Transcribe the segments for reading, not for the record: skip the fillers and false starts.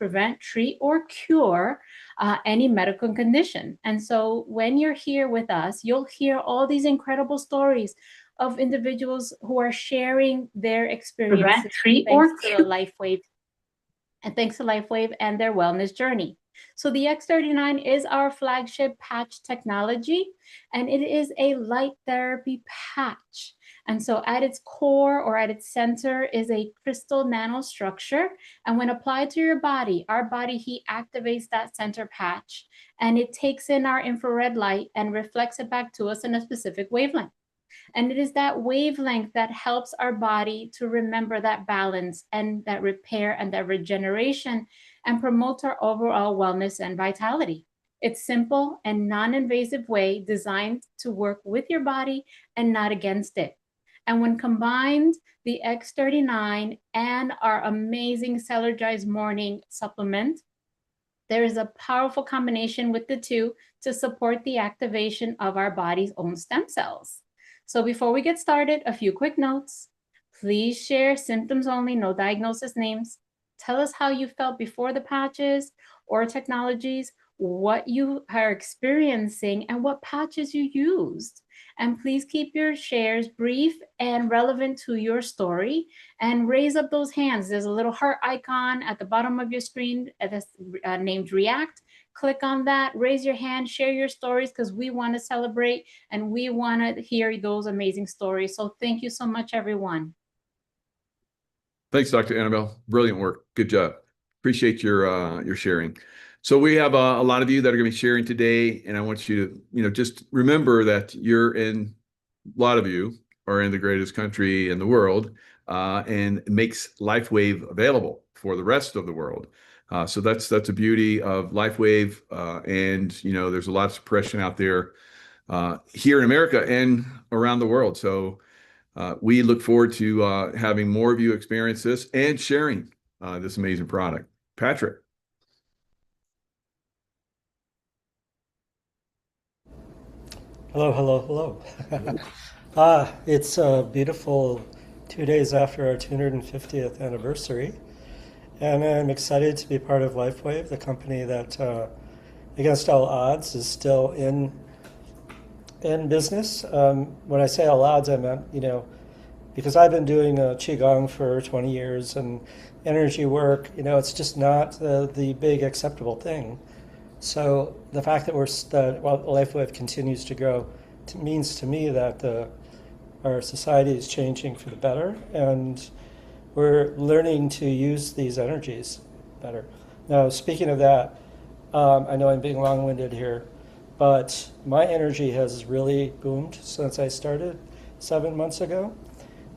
prevent, treat, or cure any medical condition. And so when you're here with us, you'll hear all these incredible stories of individuals who are sharing their experiences Prevent, treat, or thanks to the LifeWave and their wellness journey. So the X39 is our flagship patch technology, and it is a light therapy patch. And so at its core or at its center is a crystal nanostructure. And when applied to your body, our body heat activates that center patch, and it takes in our infrared light and reflects it back to us in a specific wavelength. And it is that wavelength that helps our body to remember that balance and that repair and that regeneration and promotes our overall wellness and vitality. It's simple and non-invasive way designed to work with your body and not against it. And when combined, the X39 and our amazing Cellergize Morning supplement, there is a powerful combination with the two to support the activation of our body's own stem cells. So before we get started, a few quick notes. Please share symptoms only, no diagnosis names. Tell us how you felt before the patches or technologies, what you are experiencing, and what patches you used. And please keep your shares brief and relevant to your story, and raise up those hands. There's a little heart icon at the bottom of your screen that's named React. Click on that, raise your hand, share your stories, because we want to celebrate and we want to hear those amazing stories. So thank you so much, everyone. Thanks, Dr. Annabelle. Brilliant work. Good job. Appreciate your sharing. So we have a lot of you that are going to be sharing today, and I want you to, just remember that a lot of you are in the greatest country in the world, and it makes LifeWave available for the rest of the world. So that's a beauty of LifeWave, and there's a lot of suppression out there here in America and around the world. So we look forward to having more of you experience this and sharing this amazing product. Patrick. Hello. It's a beautiful 2 days after our 250th anniversary, and I'm excited to be part of LifeWave, the company that, against all odds, is still in business. When I say all odds, I meant, because I've been doing Qigong for 20 years and energy work, it's just not the big acceptable thing. So the fact that LifeWave continues to grow means to me that our society is changing for the better, and we're learning to use these energies better. Now, speaking of that, I know I'm being long-winded here, but my energy has really boomed since I started 7 months ago,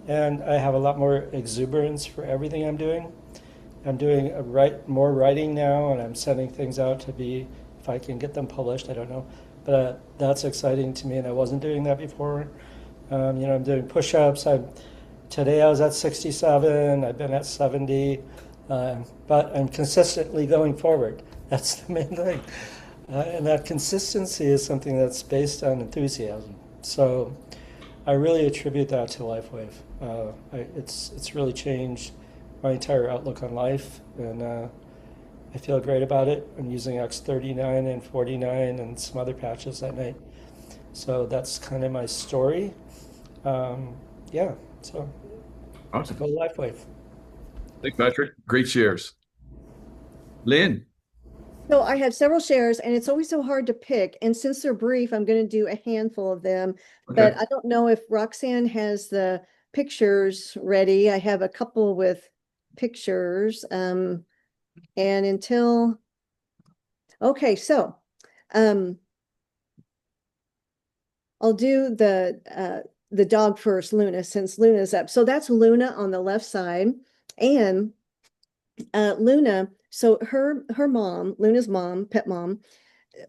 and I have a lot more exuberance for everything I'm doing. I'm doing more writing now, and I'm sending things out to be, if I can get them published, I don't know. But that's exciting to me, and I wasn't doing that before. I'm doing push-ups. Today I was at 67. I've been at 70, but I'm consistently going forward. That's the main thing. And that consistency is something that's based on enthusiasm. So I really attribute that to LifeWave. It's really changed my entire outlook on life, and I feel great about it. I'm using X39 and 49 and some other patches that night. So that's kind of my story. So Awesome. Go LifeWave. Thanks, Patrick. Great shares. Lynn. So I have several shares, and it's always so hard to pick. And since they're brief, I'm going to do a handful of them. Okay. But I don't know if Roxanne has the pictures ready. I have a couple with pictures. And until, okay, so I'll do the dog first, Luna, since Luna's up. So that's Luna on the left side, and Luna. So her mom, Luna's mom, pet mom,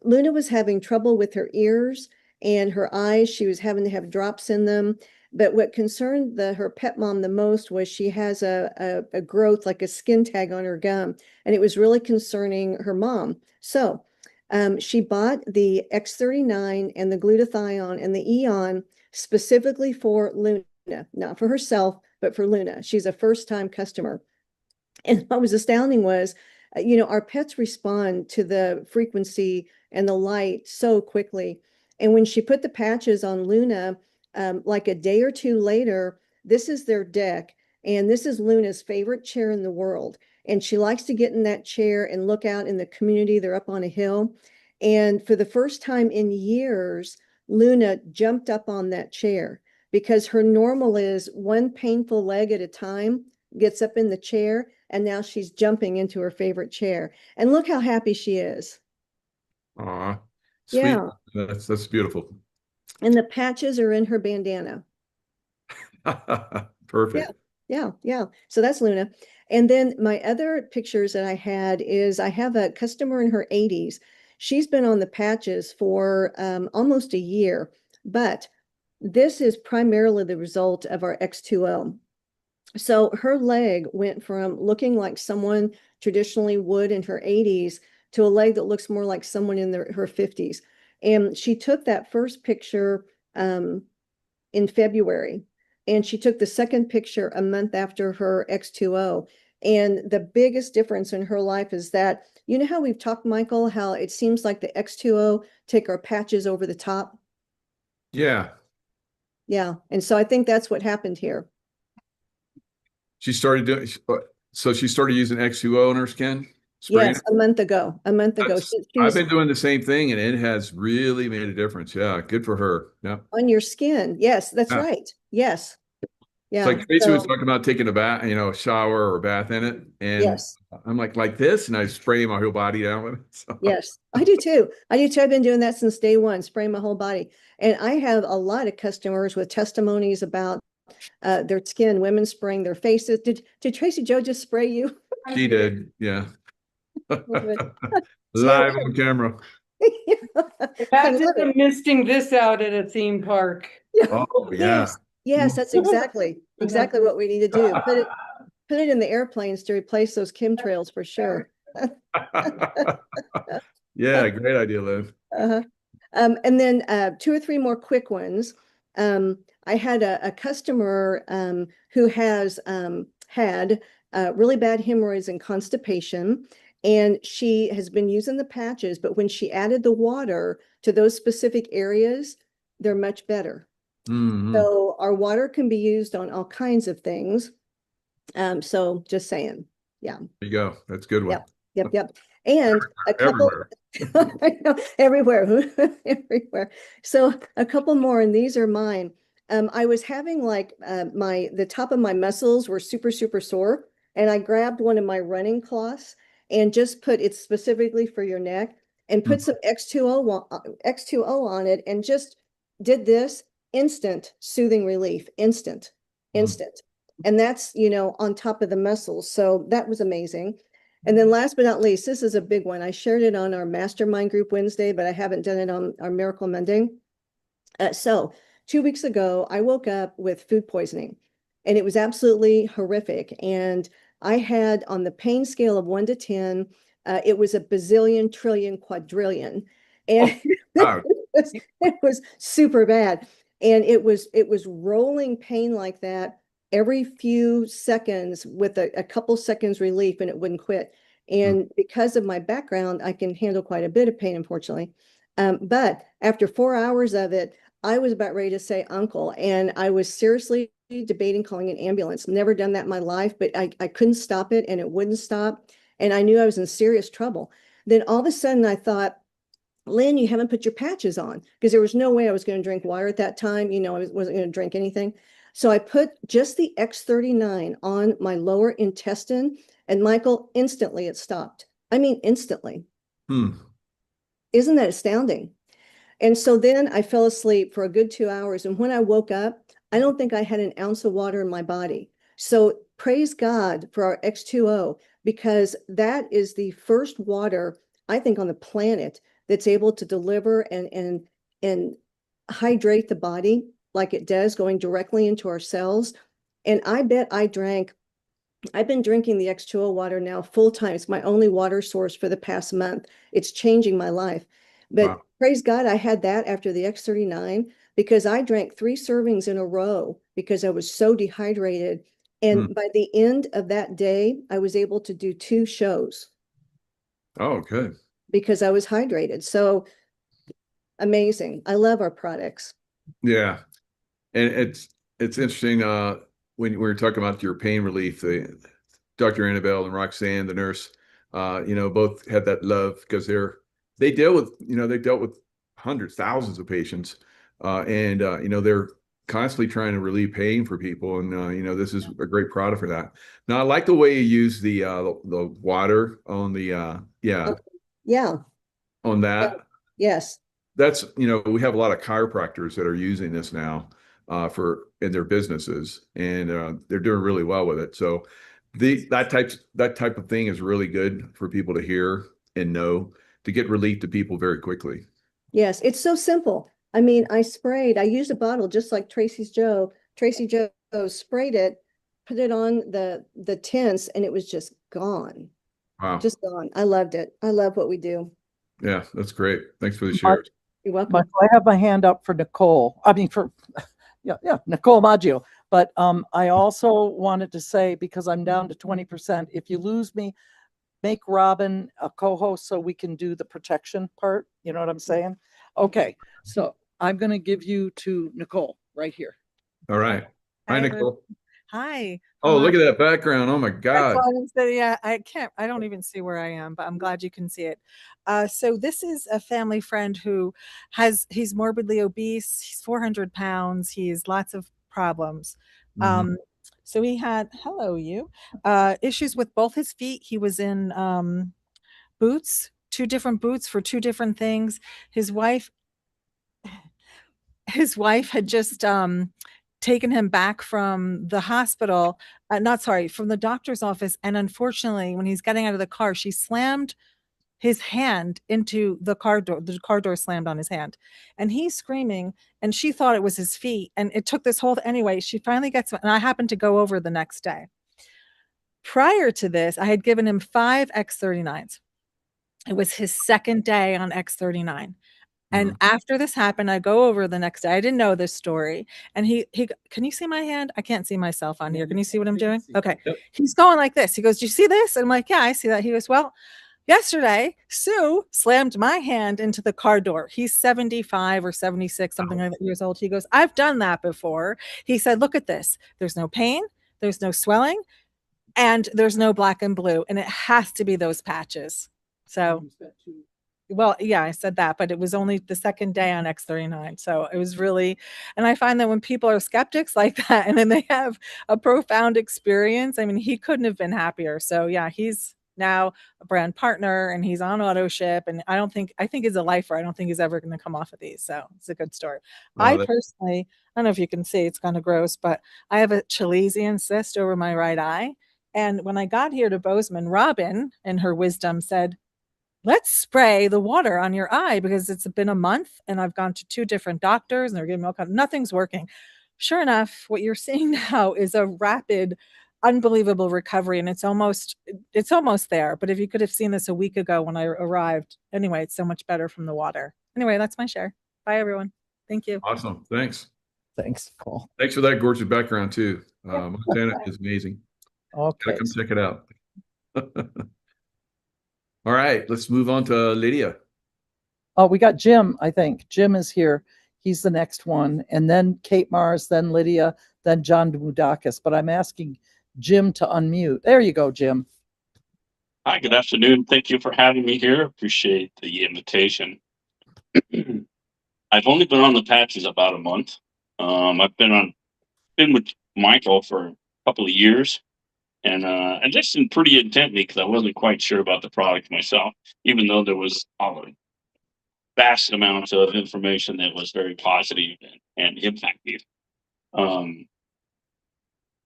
Luna was having trouble with her ears and her eyes. She was having to have drops in them. But what concerned her pet mom the most was she has a growth, like a skin tag on her gum, and it was really concerning her mom. So she bought the X39 and the glutathione and the Eon specifically for Luna, not for herself, but for Luna. She's a first-time customer. And what was astounding was you know, our pets respond to the frequency and the light so quickly. And when she put the patches on Luna, like a day or two later, this is their deck. And this is Luna's favorite chair in the world. And she likes to get in that chair and look out in the community. They're up on a hill. And for the first time in years, Luna jumped up on that chair because her normal is one painful leg at a time, gets up in the chair, and now she's jumping into her favorite chair. And look how happy she is. Aw, sweet. Yeah. That's beautiful. And the patches are in her bandana. Perfect. Yeah. So that's Luna. And then my other pictures that I had is I have a customer in her 80s. She's been on the patches for almost a year, but this is primarily the result of our X2O. So her leg went from looking like someone traditionally would in her 80s to a leg that looks more like someone in her 50s. And she took that first picture in February, and she took the second picture a month after her X2O. And the biggest difference in her life is that, you know how we've talked, Michael, how it seems like the X2O take our patches over the top? Yeah. Yeah. And so I think that's what happened here. She started doing, so she started using X2O on her skin? Spraying Yes, a month ago. I've been doing the same thing and it has really made a difference. Yeah, good for her. Yeah. On your skin. Yes, that's Yeah. right. Yes. It's Yeah. like Tracy was So, talking about taking a bath, a shower or a bath in it. And yes. I'm like this, and I spray my whole body down with it. So. Yes, I do too. I've been doing that since day one, spraying my whole body. And I have a lot of customers with testimonies about their skin, women spraying their faces. Did Tracy Joe just spray you? She did. Yeah. See, I Live on camera. Imagine them misting this out at a theme park. Oh, yeah. Yes, that's exactly what we need to do. Put it in the airplanes to replace those chemtrails for sure. Yeah, great idea, Liv. Uh-huh. And then two or three more quick ones. I had a customer who has had really bad hemorrhoids and constipation, and she has been using the patches, but when she added the water to those specific areas, they're much better. Mm-hmm. So our water can be used on all kinds of things. So just saying. Yeah. There you go. That's a good one. Yep. And a couple Everywhere. I know, everywhere. So a couple more, and these are mine. I was having like the top of my muscles were super sore, and I grabbed one of my running cloths and just put it specifically for your neck and put some X2O on it and just did this instant soothing relief, instant. And that's, on top of the muscles. So that was amazing. And then last but not least, this is a big one. I shared it on our mastermind group Wednesday, but I haven't done it on our Miracle Monday. So 2 weeks ago, I woke up with food poisoning, and it was absolutely horrific. And I had, on the pain scale of 1 to 10, it was a bazillion, trillion, quadrillion. And it was super bad. And it was rolling pain like that every few seconds with a couple seconds relief, and it wouldn't quit. And because of my background, I can handle quite a bit of pain, unfortunately. But after 4 hours of it, I was about ready to say uncle, and I was seriously debating calling an ambulance. Never done that in my life, but I couldn't stop it, and it wouldn't stop. And I knew I was in serious trouble. Then all of a sudden I thought, Lynn, you haven't put your patches on, because there was no way I was going to drink water at that time. I wasn't going to drink anything. So I put just the X39 on my lower intestine, and Michael, instantly it stopped. I mean, instantly. Isn't that astounding? And so then I fell asleep for a good 2 hours. And when I woke up, I don't think I had an ounce of water in my body. So praise God for our X2O, because that is the first water, I think, on the planet that's able to deliver and hydrate the body like it does, going directly into our cells. And I bet I've been drinking the X2O water now full time. It's my only water source for the past month. It's changing my life. But wow. Praise God, I had that after the X39, because I drank 3 servings in a row because I was so dehydrated. And by the end of that day, I was able to do 2 shows. Oh, good. because I was hydrated. So amazing. I love our products. Yeah. And it's interesting, when we were talking about your pain relief, Dr. Annabelle and Roxanne, the nurse, both had that love because they dealt with hundreds, thousands of patients, and they're constantly trying to relieve pain for people, and this is a great product for that. Now, I like the way you use the water on the Okay. Yeah. on that. Yes. That's, we have a lot of chiropractors that are using this now in their businesses, and they're doing really well with it. So that type of thing is really good for people to hear and know, to get relief to people very quickly. Yes. It's so simple. I mean, I used a bottle just like Tracy Joe sprayed it, put it on the tents, and it was just gone. Wow. Just gone. I loved it. I love what we do. Yeah, that's great. Thanks for the share. You're welcome. But I have my hand up for Nicole. I mean, Nicole Maggio. But I also wanted to say, because I'm down to 20%, if you lose me, make Robin a co-host so we can do the protection part. You know what I'm saying? Okay, so I'm going to give you to Nicole right here. All right. Hi, Nicole. Hi. Oh, look at that background. Oh my God. Yeah, I don't even see where I am, but I'm glad you can see it. So this is a family friend who he's morbidly obese. He's 400 pounds. He has lots of problems. So he had, issues with both his feet. He was in boots, 2 different boots for 2 different things. His wife had just taken him back from the hospital, from the doctor's office. And unfortunately, when he's getting out of the car, she slammed his hand into the car door. The car door slammed on his hand, and he's screaming, and she thought it was his feet. And it took this whole, anyway, she finally gets, and I happened to go over the next day. Prior to this, I had given him 5 X39s. It was his second day on X39. And after this happened, I go over the next day. I didn't know this story. And he can you see my hand? I can't see myself on here. Can you see what I'm doing? Okay. Yep. He's going like this. He goes, do you see this? And I'm like, yeah, I see that. He goes, well, yesterday, Sue slammed my hand into the car door. He's 75 or 76, something like that years old. He goes, I've done that before. He said, look at this. There's no pain. There's no swelling. And there's no black and blue. And it has to be those patches. So... Well, yeah, I said that, but it was only the second day on X39. So it was really, and I find that when people are skeptics like that, and then they have a profound experience, I mean, he couldn't have been happier. So yeah, he's now a brand partner and he's on auto ship. And I think he's a lifer. I don't think he's ever going to come off of these. So it's a good story. Personally, I don't know if you can see, it's kind of gross, but I have a chalazion cyst over my right eye. And when I got here to Bozeman, Robin, in her wisdom, said, let's spray the water on your eye, because it's been a month and I've gone to 2 different doctors and they're giving me nothing's working. Sure enough, what you're seeing now is a rapid, unbelievable recovery. And it's almost there. But if you could have seen this a week ago when I arrived, anyway, it's so much better from the water. Anyway, that's my share. Bye, everyone. Thank you. Awesome. Thanks. Thanks, Nicole. Thanks for that gorgeous background too. Montana is amazing. Okay. Come check it out. All right, let's move on to Lydia. Oh, we got Jim, I think. Jim is here. He's the next one. And then Kate Mars, then Lydia, then John Budakis. But I'm asking Jim to unmute. There you go, Jim. Hi, good afternoon. Thank you for having me here. Appreciate the invitation. I've only been on the patches about a month. I've been with Michael for a couple of years. And I listened pretty intently because I wasn't quite sure about the product myself, even though there was a vast amount of information that was very positive and impactful.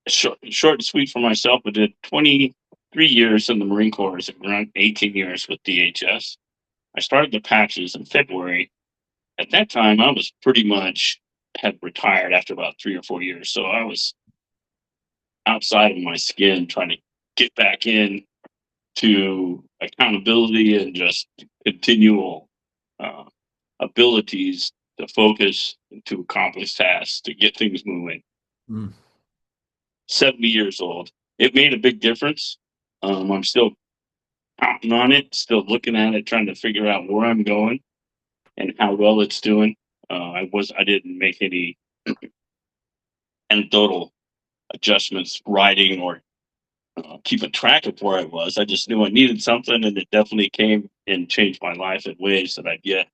Short and sweet for myself, I did 23 years in the Marine Corps, around 18 years with DHS. I started the patches in February. At that time, I was pretty much had retired after about 3 or 4 years. So I was outside of my skin, trying to get back in to accountability and just continual abilities to focus, to accomplish tasks, to get things moving. 70 years old. It made a big difference. I'm still counting on it, still looking at it, trying to figure out where I'm going and how well it's doing. I didn't make any anecdotal adjustments, writing or keeping track of where I was. I just knew I needed something, and it definitely came and changed my life in ways that I've yet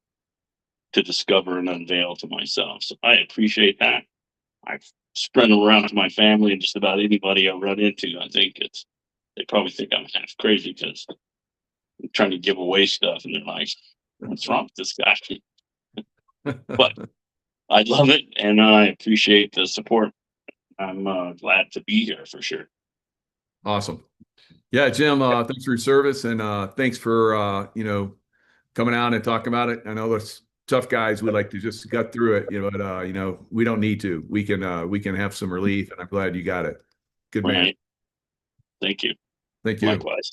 to discover and unveil to myself. So I appreciate that. I've spread it around to my family and just about anybody I run into. I think they probably think I'm half crazy because I'm trying to give away stuff, and they're like, "What's wrong with this guy?" But I love it, and I appreciate the support. I'm glad to be here for sure. Awesome. Yeah, Jim, thanks for your service, and thanks for coming out and talking about it. I know that's tough guys. We like to just gut through it, but we don't need to. We can have some relief, and I'm glad you got it. Good man. Right. Thank you. Thank you. Likewise.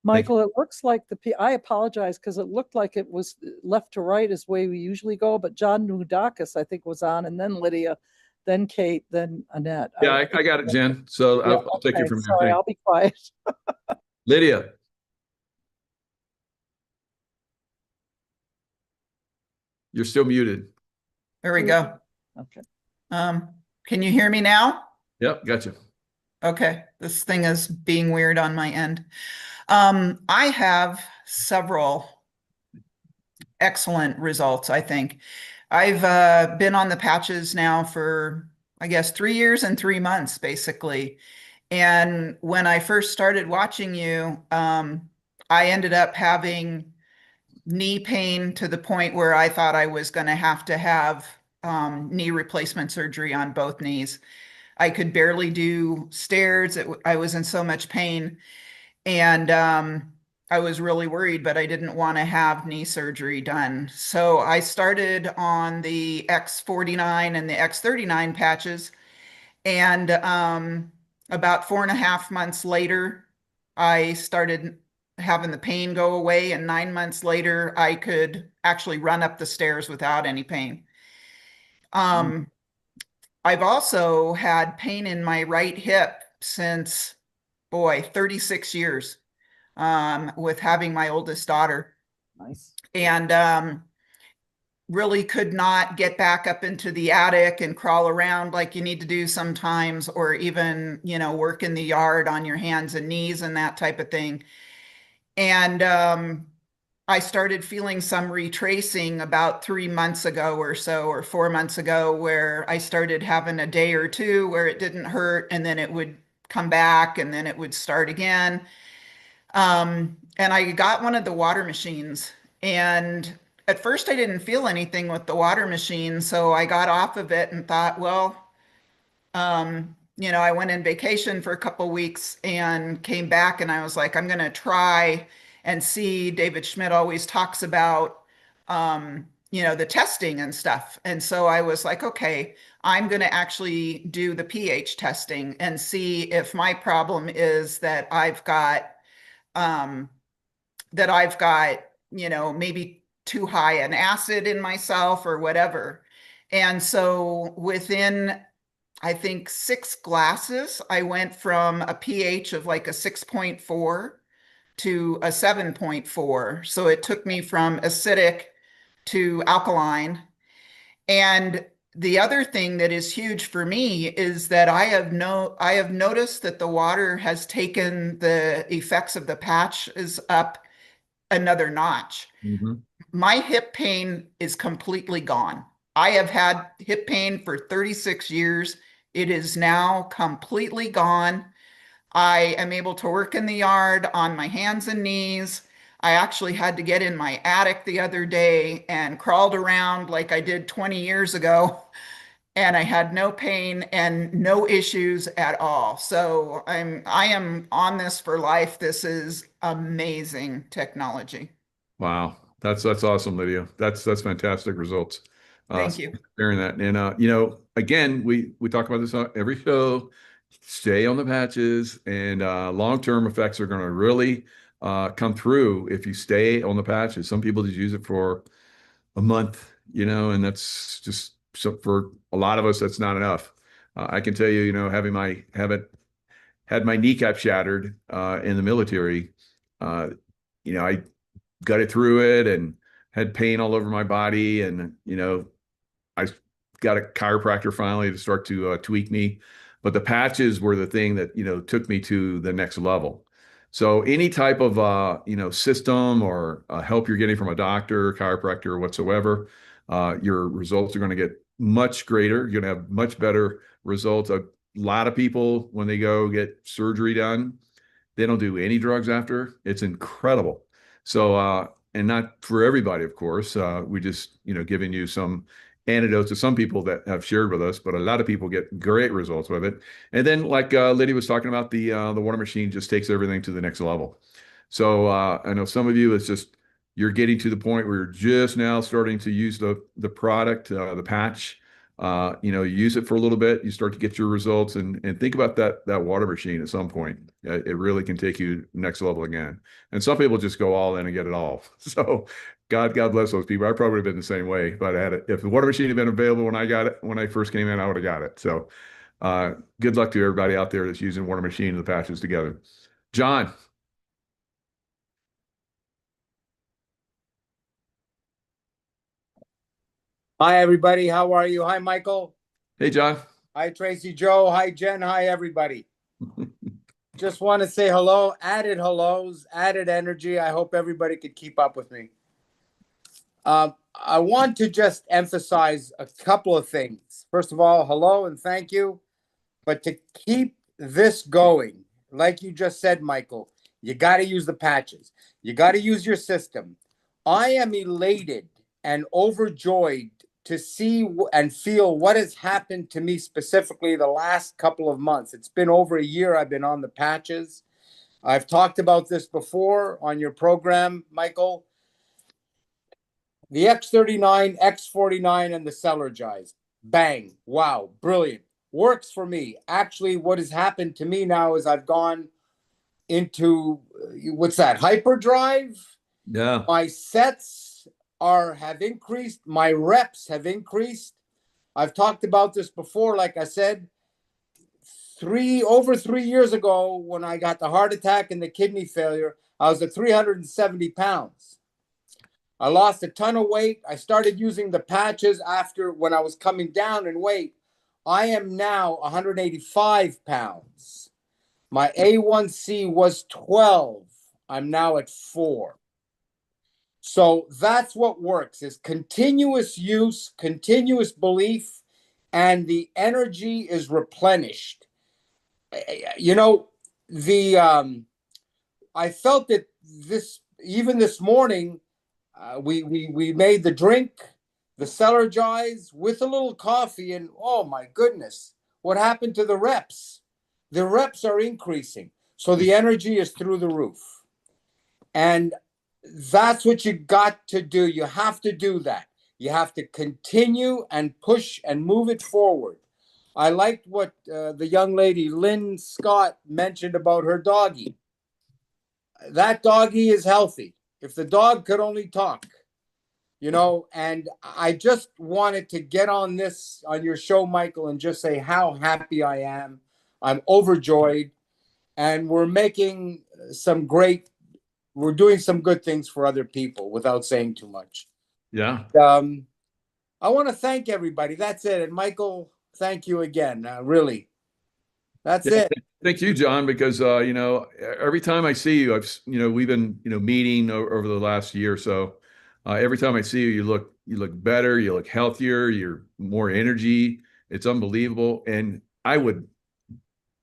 Michael, it looks like I apologize because it looked like it was left to right as way we usually go, but John Nudakis, I think, was on, and then Lydia, then Kate, then Annette. Yeah, I got it, Jen. So Yeah, I'll take it from sorry, there. I'll be quiet. Lydia. You're still muted. There we go. Okay. Can you hear me now? Yep, gotcha. Okay, this thing is being weird on my end. I have several excellent results, I think. I've been on the patches now for, I guess, 3 years and 3 months, basically. And when I first started watching you, I ended up having knee pain to the point where I thought I was going to have knee replacement surgery on both knees. I could barely do stairs. I was in so much pain. And I was really worried, but I didn't want to have knee surgery done. So I started on the X49 and the X39 patches. And about 4.5 months later, I started having the pain go away. And 9 months later, I could actually run up the stairs without any pain. I've also had pain in my right hip since, 36 years with having my oldest daughter. Nice. And really could not get back up into the attic and crawl around like you need to do sometimes, or even, work in the yard on your hands and knees and that type of thing. And I started feeling some retracing about 3 months ago or so, or 4 months ago, where I started having a day or two where it didn't hurt, and then it would come back, and then it would start again. And I got one of the water machines, and at first I didn't feel anything with the water machine, so I got off of it and thought, well, I went in vacation for a couple weeks and came back, and I was like, I'm going to try and see. David Schmidt always talks about, the testing and stuff. And so I was like, okay, I'm going to actually do the pH testing and see if my problem is that I've got, maybe too high an acid in myself or whatever. And so within, I think, 6 glasses, I went from a pH of like a 6.4 to a 7.4. So it took me from acidic to alkaline. And the other thing that is huge for me is that I have noticed that the water has taken the effects of the patches up another notch. Mm-hmm. My hip pain is completely gone. I have had hip pain for 36 years. It is now completely gone. I am able to work in the yard on my hands and knees. I actually had to get in my attic the other day and crawled around like I did 20 years ago. And I had no pain and no issues at all. So I am on this for life. This is amazing technology. Wow. That's awesome, Lydia. That's fantastic results. Thank you. Sharing that. And again, we talk about this on every show. Stay on the patches, and long-term effects are going to really come through if you stay on the patches. Some people just use it for a month, and that's just, so for a lot of us, that's not enough. I can tell you, had my kneecap shattered in the military, I got it through it and had pain all over my body. And, I got a chiropractor finally to start to tweak me. But the patches were the thing that, took me to the next level. So any type of, system or help you're getting from a doctor, chiropractor, or whatsoever, your results are going to get much greater. You're going to have much better results. A lot of people, when they go get surgery done, they don't do any drugs after. It's incredible. So, and not for everybody, of course. We just, giving you some antidotes to some people that have shared with us, but a lot of people get great results with it. And then, like Lydia was talking about, the water machine just takes everything to the next level. So I know some of you, it's just you're getting to the point where you're just now starting to use the product, the patch. You use it for a little bit, you start to get your results, and think about that water machine at some point. It really can take you next level again. And some people just go all in and get it all. So God bless those people. I probably would have been the same way, but if the water machine had been available when I first came in, I would have got it. So good luck to everybody out there that's using water machine and the patches together. John. Hi, everybody. How are you? Hi, Michael. Hey, John. Hi, Tracy Joe. Hi, Jen. Hi, everybody. Just want to say hello. Added hellos, added energy. I hope everybody could keep up with me. I want to just emphasize a couple of things. First of all, hello and thank you. But to keep this going, like you just said, Michael, you got to use the patches. You got to use your system. I am elated and overjoyed to see and feel what has happened to me specifically the last couple of months. It's been over a year I've been on the patches. I've talked about this before on your program, Michael. The X39, X49, and the Celergize. Bang. Wow. Brilliant. Works for me. Actually, what has happened to me now is I've gone into, what's that, hyperdrive? Yeah. My sets have increased. My reps have increased. I've talked about this before. Like I said, over 3 years ago, when I got the heart attack and the kidney failure, I was at 370 pounds. I lost a ton of weight. I started using the patches when I was coming down in weight. I am now 185 pounds. My A1C was 12. I'm now at 4. So that's what works, is continuous use, continuous belief, and the energy is replenished. I felt that even this morning, we made the drink, the Celergize with a little coffee, and oh my goodness, what happened to the reps? The reps are increasing. So the energy is through the roof. And that's what you got to do. You have to do that. You have to continue and push and move it forward. I liked what the young lady, Lynn Scott, mentioned about her doggie. That doggie is healthy. If the dog could only talk, and I just wanted to get on your show, Michael, and just say how happy I am. I'm overjoyed. And we're doing some good things for other people without saying too much. Yeah. I want to thank everybody. That's it. And Michael, thank you again. Really. That's it. Thank you, John, because, every time I see you, we've been, meeting over the last year or so. Every time I see you, you look better, you look healthier, you're more energy. It's unbelievable. And I would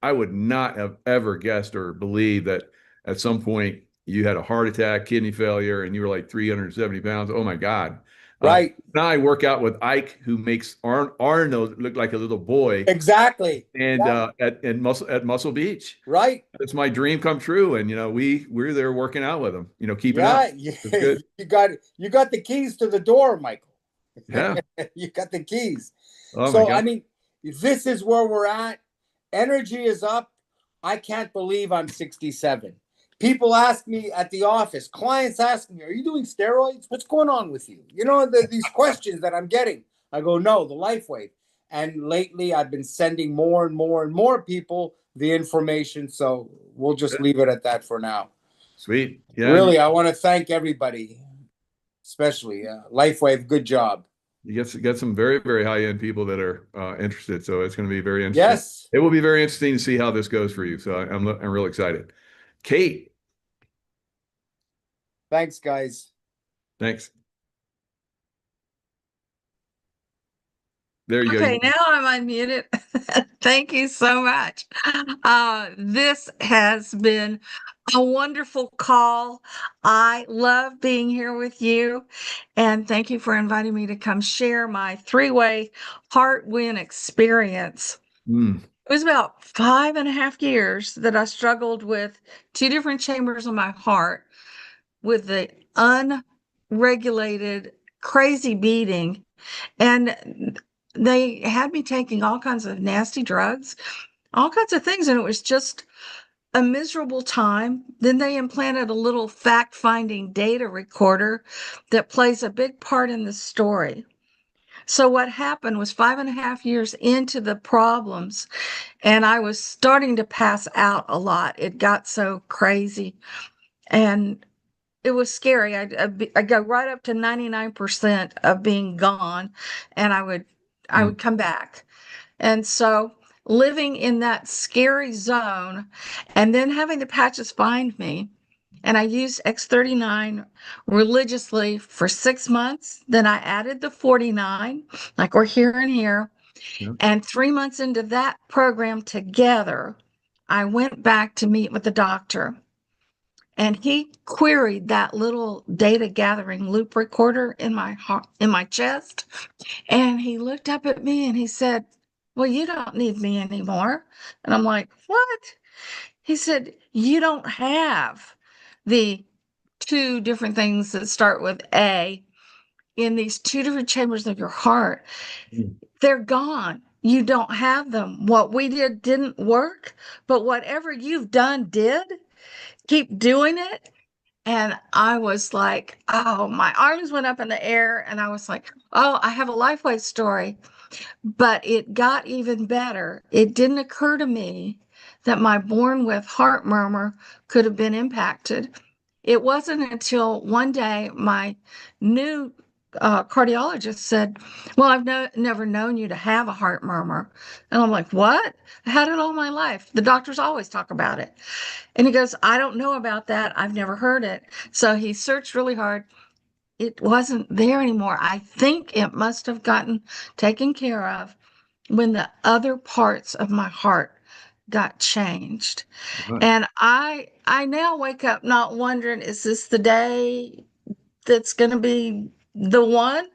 not have ever guessed or believed that at some point you had a heart attack, kidney failure, and you were like 370 pounds. Oh my God. Right. Now I work out with Ike, who makes Arnold look like a little boy. Exactly. And at Muscle Beach. Right. It's my dream come true. And we're there working out with him, keeping up. You got the keys to the door, Michael. Yeah. You got the keys. Oh so my God. I mean, this is where we're at. Energy is up. I can't believe I'm 67. People ask me at the office, clients ask me, are you doing steroids? What's going on with you? These questions that I'm getting. I go, no, the LifeWave. And lately I've been sending more and more and more people the information. So we'll just leave it at that for now. Sweet. Yeah. Really, I want to thank everybody, especially LifeWave. Good job. You got some very, very high-end people that are interested. So it's going to be very interesting. Yes. It will be very interesting to see how this goes for you. So I'm real excited. Kate. Thanks, guys. Thanks. There you go. Okay, now I'm unmuted. Thank you so much. This has been a wonderful call. I love being here with you. And thank you for inviting me to come share my three-way heart win experience. It was about 5.5 years that I struggled with 2 different chambers of my heart with the unregulated, crazy beating. And they had me taking all kinds of nasty drugs, all kinds of things. And it was just a miserable time. Then they implanted a little fact-finding data recorder that plays a big part in the story. So what happened was 5.5 years into the problems, and I was starting to pass out a lot. It got so crazy, and it was scary. I'd go right up to 99% of being gone, and I would come back. And so living in that scary zone and then having the patches find me, and I used X39 religiously for 6 months. Then I added the 49, like we're hearing here. Yeah. And 3 months into that program together, I went back to meet with the doctor. And he queried that little data gathering loop recorder in my heart, in my chest. And he looked up at me and he said, "Well, you don't need me anymore." And I'm like, "What?" He said, "You don't have the 2 different things that start with A in these 2 different chambers of your heart. They're gone. You don't have them. What we did didn't work, but whatever you've done did. Keep doing it." And I was like, oh, my arms went up in the air and I was like, oh, I have a LifeWave story. But it got even better. It didn't occur to me that my born with heart murmur could have been impacted. It wasn't until one day my new cardiologist said, "Well, I've never known you to have a heart murmur." And I'm like, "What? I had it all my life. The doctors always talk about it." And he goes, "I don't know about that. I've never heard it." So he searched really hard. It wasn't there anymore. I think it must have gotten taken care of when the other parts of my heart got changed. Right. And I now wake up not wondering, is this the day that's going to be the one?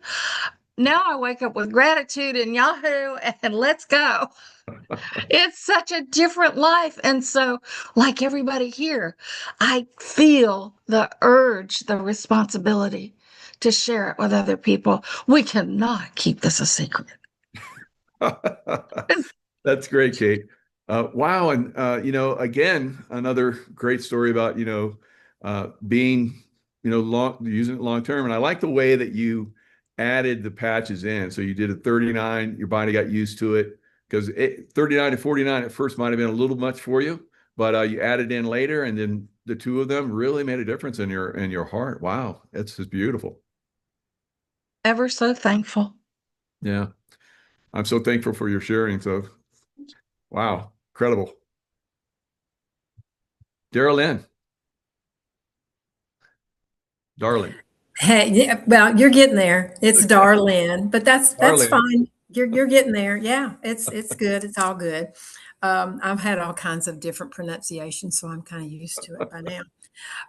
Now I wake up with gratitude and Yahoo and let's go. It's such a different life. And so, like everybody here, I feel the urge, the responsibility to share it with other people. We cannot keep this a secret. That's great, Kate. Wow. And, again, another great story about, being, using it long-term. And I like the way that you added the patches in. So you did a 39, your body got used to it, because 39 to 49 at first might have been a little much for you, but you added in later, and then the 2 of them really made a difference in your heart. Wow. It's just beautiful. Ever so thankful. Yeah. I'm so thankful for your sharing. So, wow, incredible. Darlene. Darling. Hey, yeah, well, you're getting there. It's Darlene, but that's Darlene. fine. You're getting there. Yeah, it's good. It's all good. I've had all kinds of different pronunciations, so I'm kind of used to it by now.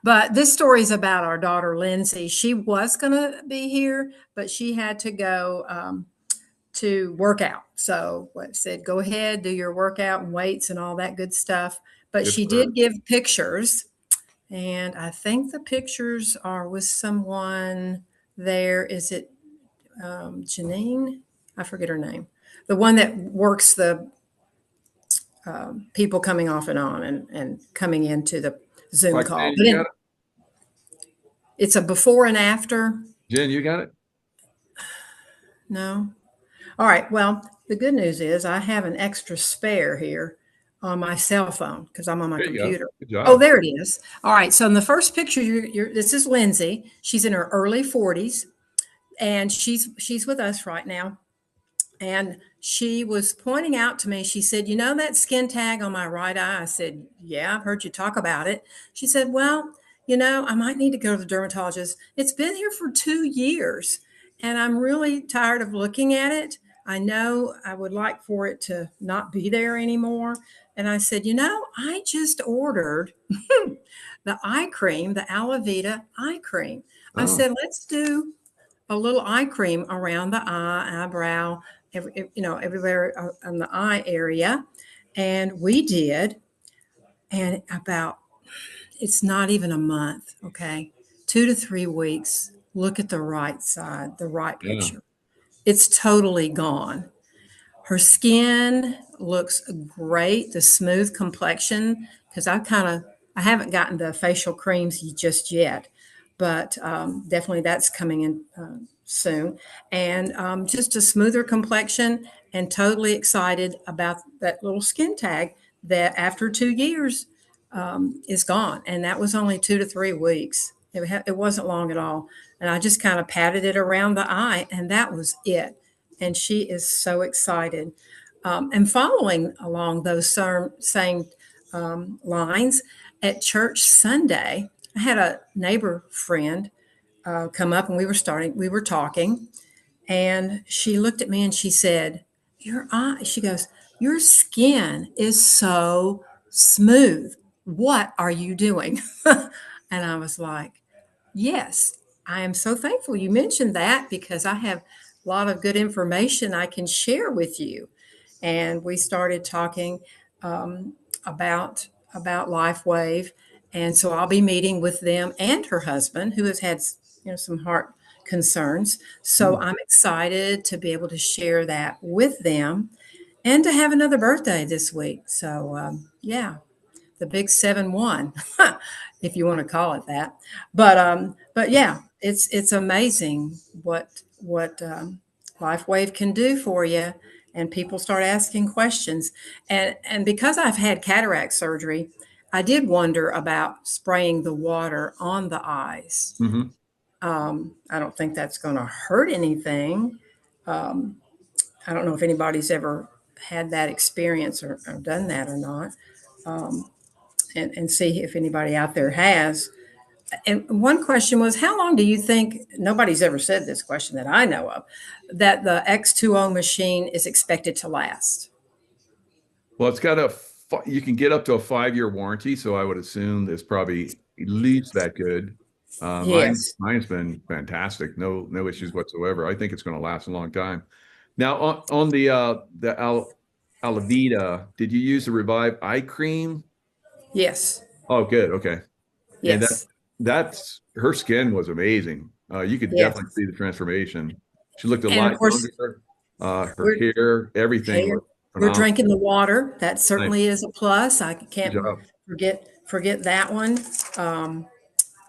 But this story is about our daughter Lindsay. She was going to be here, but she had to go to work out. So what said, go ahead, do your workout and weights and all that good stuff. But Good she for her. did give pictures. And I think the pictures are with someone there. Is it Janine? I forget her name. The one that works the people coming off and on and coming into the Zoom Like, call. Jen, But you got it? it's a before and after. Jen, you got it? No. All right. Well, the good news is I have an extra spare here on my cell phone because I'm on my There you go. computer. Good job. Oh, there it is. All right. So in the first picture, this is Lindsay. She's in her early 40s, and she's with us right now. And she was pointing out to me, she said, you know that skin tag on my right eye? I said, yeah, I've heard you talk about it. She said, well, you know, I might need to go to the dermatologist. It's been here for 2 years, and I'm really tired of looking at it. I know I would like for it to not be there anymore. And I said, you know, I just ordered the eye cream, the Aloe Vita eye cream. I Oh. said, let's do a little eye cream around the eye, eyebrow, everywhere on the eye area. And we did. And it's not even a month, okay? 2 to 3 weeks. Look at the right side, the right Yeah. picture. It's totally gone. Her skin looks great, the smooth complexion, because I haven't gotten the facial creams just yet, but definitely that's coming in soon. And just a smoother complexion, and totally excited about that little skin tag that after 2 years is gone. And that was only 2 to 3 weeks. It wasn't long at all. And I just kind of patted it around the eye, and that was it. And she is so excited. And following along those same lines, at church Sunday, I had a neighbor friend come up, and we were talking, and she looked at me and she said, she goes, your skin is so smooth. What are you doing? And I was like, yes, I am so thankful you mentioned that, because I have a lot of good information I can share with you. And we started talking about LifeWave, and so I'll be meeting with them and her husband, who has had some heart concerns. So I'm excited to be able to share that with them, and to have another birthday this week. So yeah, the big 7-1, if you want to call it that. But yeah, it's amazing what LifeWave can do for you. And people start asking questions. And because I've had cataract surgery, I did wonder about spraying the water on the eyes. Mm-hmm. I don't think that's going to hurt anything. I don't know if anybody's ever had that experience or done that or not. And see if anybody out there has. And one question was, how long do you think, nobody's ever said this question that I know of, that the X20 machine is expected to last? Well, it's got you can get up to a 5-year warranty, so I would assume it's probably at least that good. Yes. Mine's been fantastic. No issues whatsoever. I think it's going to last a long time. Now, on the Aloe Vita, did you use the Revive eye cream? Yes. Oh, good. Okay. Yes. And that's her skin was amazing. You could definitely see the transformation. She looked a lot younger. Her hair, everything. We're drinking the water. That certainly is a plus. I can't forget that one.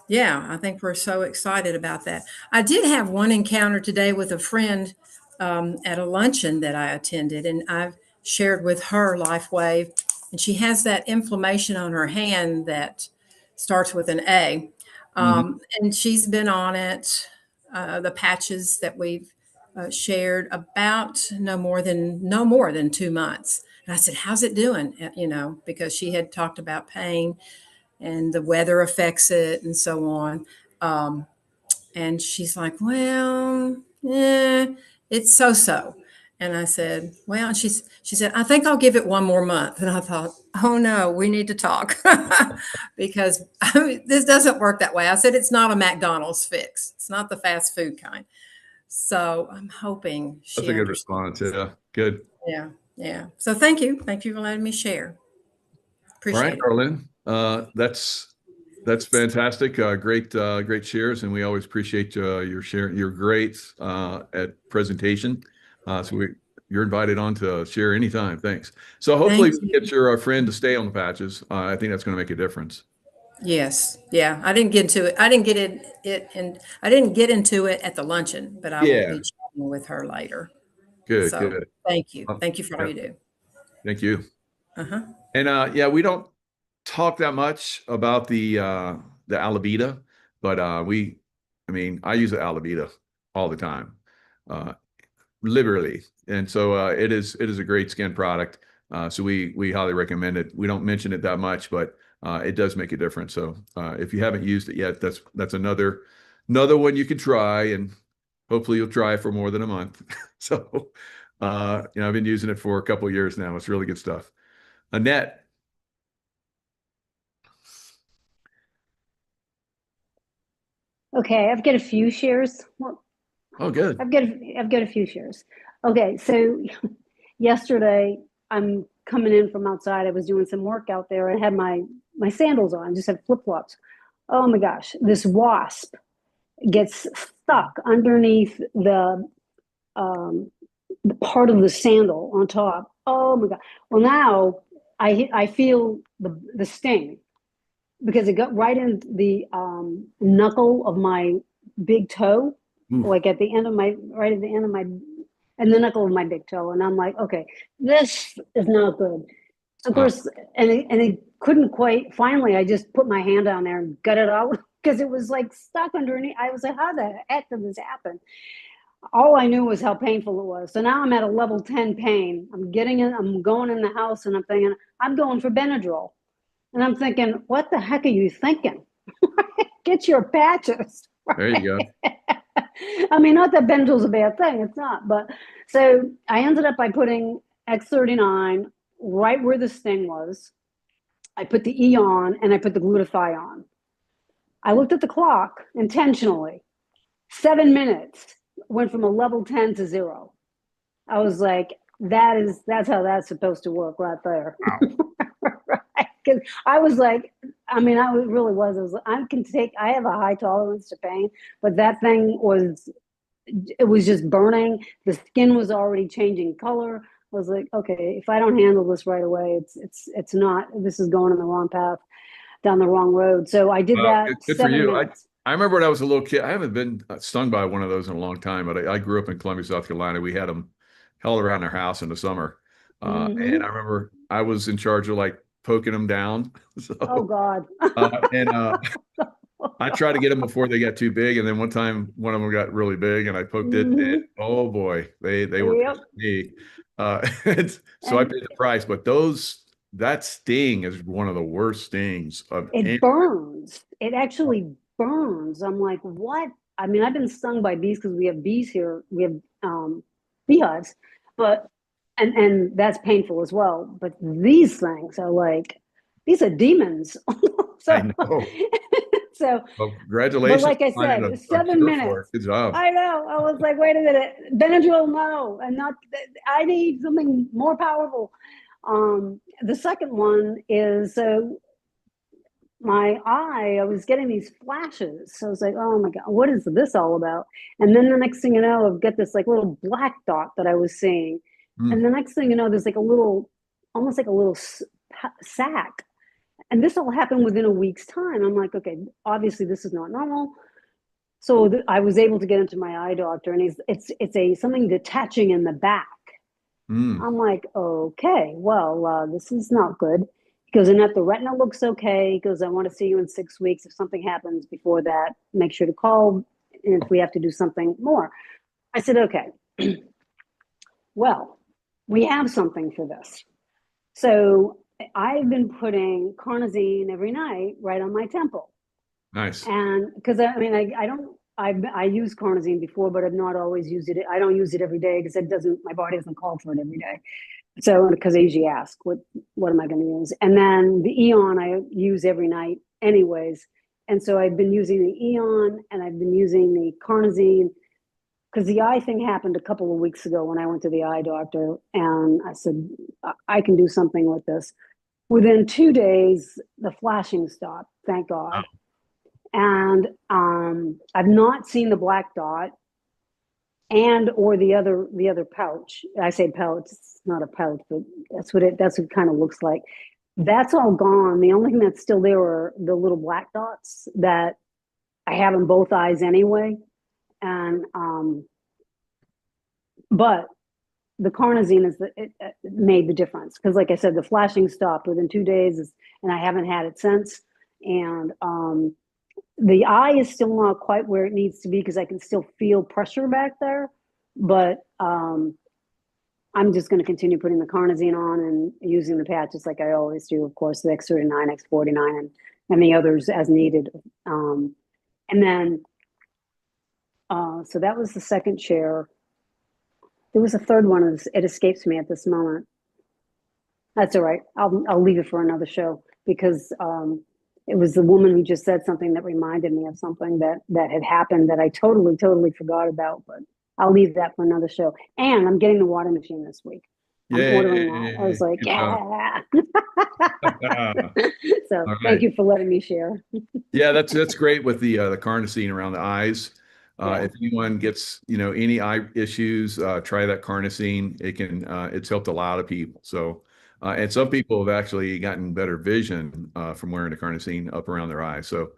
Yeah, I think we're so excited about that. I did have one encounter today with a friend at a luncheon that I attended, and I've shared with her LifeWave, and she has that inflammation on her hand that starts with an A. And she's been on it, the patches that we've shared, about no more than 2 months. And I said, how's it doing? Because she had talked about pain and the weather affects it and so on. And she's like, well, it's so-so. And I said, well, and she said, I think I'll give it 1 more month. And I thought, oh no, we need to talk because this doesn't work that way. I said, it's not a McDonald's fix. It's not the fast food kind. So I'm hoping that's a good response. Yeah. Good. Yeah. Yeah. So thank you. Thank you for letting me share. Appreciate it. All right, Arlene. That's fantastic. Great shares. And we always appreciate your share. You're great at presentation. So you're invited on to share anytime. Thanks. So hopefully we get your friend to stay on the patches. I think that's going to make a difference. Yes. Yeah. I didn't get into it. I didn't get into it at the luncheon, but I will be chatting with her later. Good. So, good. Thank you. Thank you for all you do. Thank you. Uh-huh. And yeah, we don't talk that much about the Alabita, but I use the Alabita all the time, literally. And so it is a great skin product. So we highly recommend it. We don't mention it that much, but it does make a difference. So if you haven't used it yet, that's another one you can try, and hopefully you'll try it for more than a month. So I've been using it for a couple of years now. It's really good stuff. Annette. Okay, I've got a few shares. Well, Oh, good. I've got a few shares. Okay, so yesterday I'm coming in from outside. I was doing some work out there. I had my sandals on, just had flip-flops. Oh my gosh, this wasp gets stuck underneath the part of the sandal on top. Oh my God. Well, now I feel the sting because it got right in the knuckle of my big toe, like at the end of my, right at the end of my, and the knuckle of my big toe. And I'm like, okay, this is not good. Of course, and it couldn't quite, finally, I just put my hand down there and got it out because it was like stuck underneath. I was like, how the heck did this happen? All I knew was how painful it was. So now I'm at a level 10 pain. I'm going in the house and I'm thinking, I'm going for Benadryl. And I'm thinking, what the heck are you thinking? Get your patches. There you go. I mean, not that Benadryl's a bad thing. It's not. But so I ended up by putting X39 right where the sting was. I put the E on and I put the Glutathione on. I looked at the clock intentionally. 7 minutes went from a level 10 to 0. I was like, that's how that's supposed to work right there. Wow. Right? Because I was like, I really was. I have a high tolerance to pain, but that thing was just burning. The skin was already changing color. I was like, okay, if I don't handle this right away, this is going in the wrong path, down the wrong road. So I did that. Good for you. I remember when I was a little kid, I haven't been stung by one of those in a long time, but I grew up in Columbia, South Carolina. We had them held around our house in the summer. And I remember I was in charge of like poking them down. So, oh God. I tried to get them before they got too big. And then one time, one of them got really big and I poked it and oh boy, they were me. So I paid the price, but that sting is one of the worst stings of it burns. It actually burns. I'm like, what? I mean, I've been stung by bees because we have bees here. We have beehives, but and that's painful as well. But these things are like, these are demons. So, I know. So, well, congratulations. But like I said, 7 minutes. Good job. I know. I was like, wait a minute, Benadryl, no, and not. I need something more powerful. The second one is my eye. I was getting these flashes, so I was like, oh my God, what is this all about? And then the next thing you know, I've got this like little black dot that I was seeing, and the next thing you know, there's like almost like a little sack. And this all happened within a week's time. I'm like, okay, obviously this is not normal. So I was able to get into my eye doctor, and it's something detaching in the back. I'm like, okay, well, this is not good. He goes, Annette, the retina looks okay. He goes, I want to see you in 6 weeks. If something happens before that, make sure to call if we have to do something more. I said, okay. Well, we have something for this. So I've been putting carnosine every night right on my temple. Nice. And because I used carnosine before, but I've not always used it. I don't use it every day because my body doesn't call for it every day. So because I usually ask, what am I going to use? And then the Eon I use every night anyways. And so I've been using the Eon and I've been using the carnosine because the eye thing happened a couple of weeks ago when I went to the eye doctor, and I said, I can do something with this. Within 2 days, the flashing stopped, thank God. And I've not seen the black dot and or the other pouch. I say pouch, it's not a pouch, but that's what it kind of looks like. That's all gone. The only thing that's still there are the little black dots that I have in both eyes anyway. And but the carnosine made the difference. Because like I said, the flashing stopped within 2 days, and I haven't had it since. And the eye is still not quite where it needs to be because I can still feel pressure back there. But I'm just going to continue putting the carnosine on and using the patches like I always do. Of course, the X39, X49, and the others as needed. And then, so that was the second share. There was a third one. It escapes me at this moment. That's all right. I'll leave it for another show because it was the woman who just said something that reminded me of something that had happened that I totally forgot about. But I'll leave that for another show. And I'm getting the water machine this week. I'm ordering that. I was like, yeah. So thank you for letting me share. Yeah, that's great with the carnosine around the eyes. If anyone gets, any eye issues, try that carnosine. It's helped a lot of people. So, and some people have actually gotten better vision from wearing the carnosine up around their eyes. So,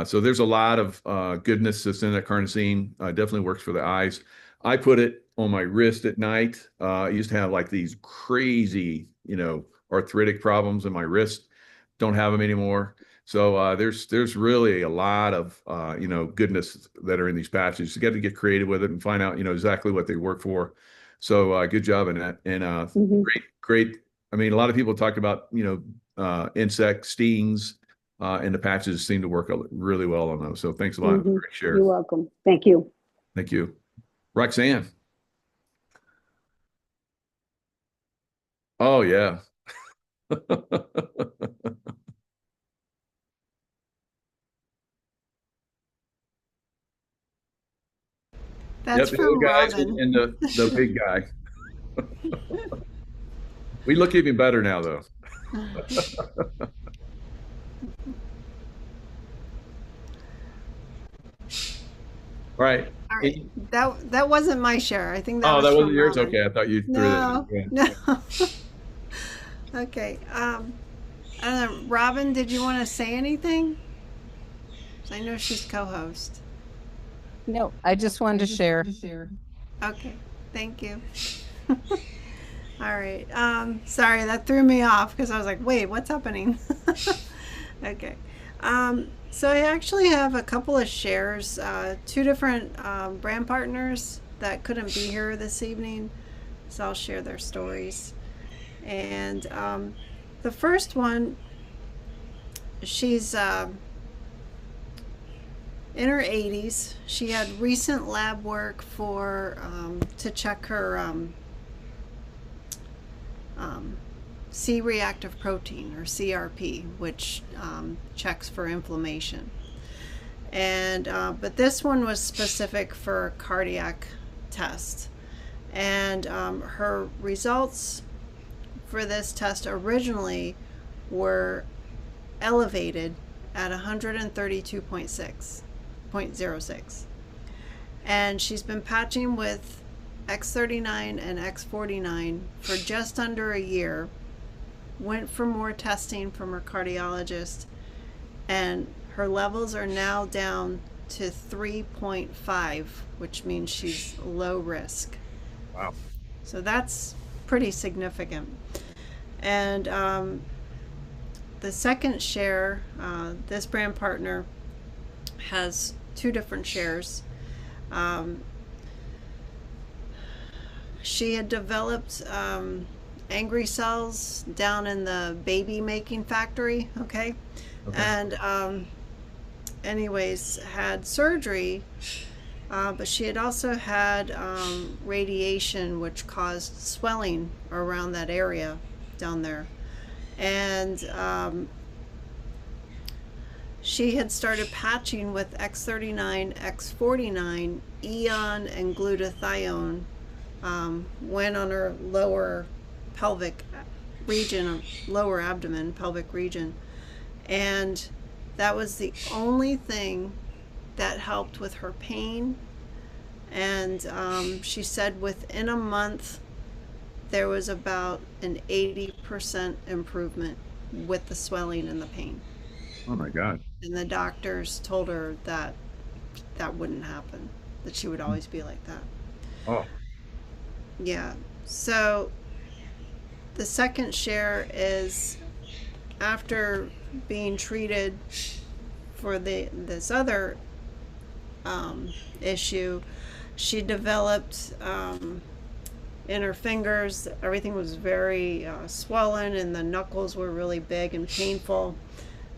so there's a lot of goodness that's in that carnosine. Definitely works for the eyes. I put it on my wrist at night. I used to have like these crazy, arthritic problems in my wrist. Don't have them anymore. So there's really a lot of goodness that are in these patches. You got to get creative with it and find out exactly what they work for. So good job in that. And great. I mean, a lot of people talk about insect stings, and the patches seem to work really well on those. So thanks a lot. Great share. You're welcome. Thank you. Thank you, Roxanne. Oh yeah. That's the from little guys Robin. and the big guy. We look even better now, though. All right. All right. That wasn't my share. I think that was that from wasn't yours. Robin. Okay, I thought you threw that. Yeah. No. Okay. I don't know, Robin, did you want to say anything? I know she's co-host. No, I just wanted to share. Okay, thank you. All right. Sorry, that threw me off because I was like, wait, what's happening? Okay. So I actually have a couple of shares, two different brand partners that couldn't be here this evening. So I'll share their stories. And the first one, she's in her 80s. She had recent lab work for to check her C-reactive protein, or CRP, which checks for inflammation. And but this one was specific for cardiac test. And her results for this test originally were elevated at 132.06. And she's been patching with X39 and X49 for just under a year. Went for more testing from her cardiologist, and her levels are now down to 3.5, which means she's low risk. Wow. So that's pretty significant. And the second share, this brand partner has two different shares. She had developed angry cells down in the baby making factory, okay? And anyways, had surgery, but she had also had radiation, which caused swelling around that area down there. And she had started patching with X39, X49, Eon, and glutathione when on her lower pelvic region, lower abdomen, pelvic region. And that was the only thing that helped with her pain. And she said within a month, there was about an 80% improvement with the swelling and the pain. Oh my God. And the doctors told her that that wouldn't happen, that she would always be like that. Oh. Yeah. So the second share is after being treated for this other issue, she developed in her fingers, everything was very swollen, and the knuckles were really big and painful.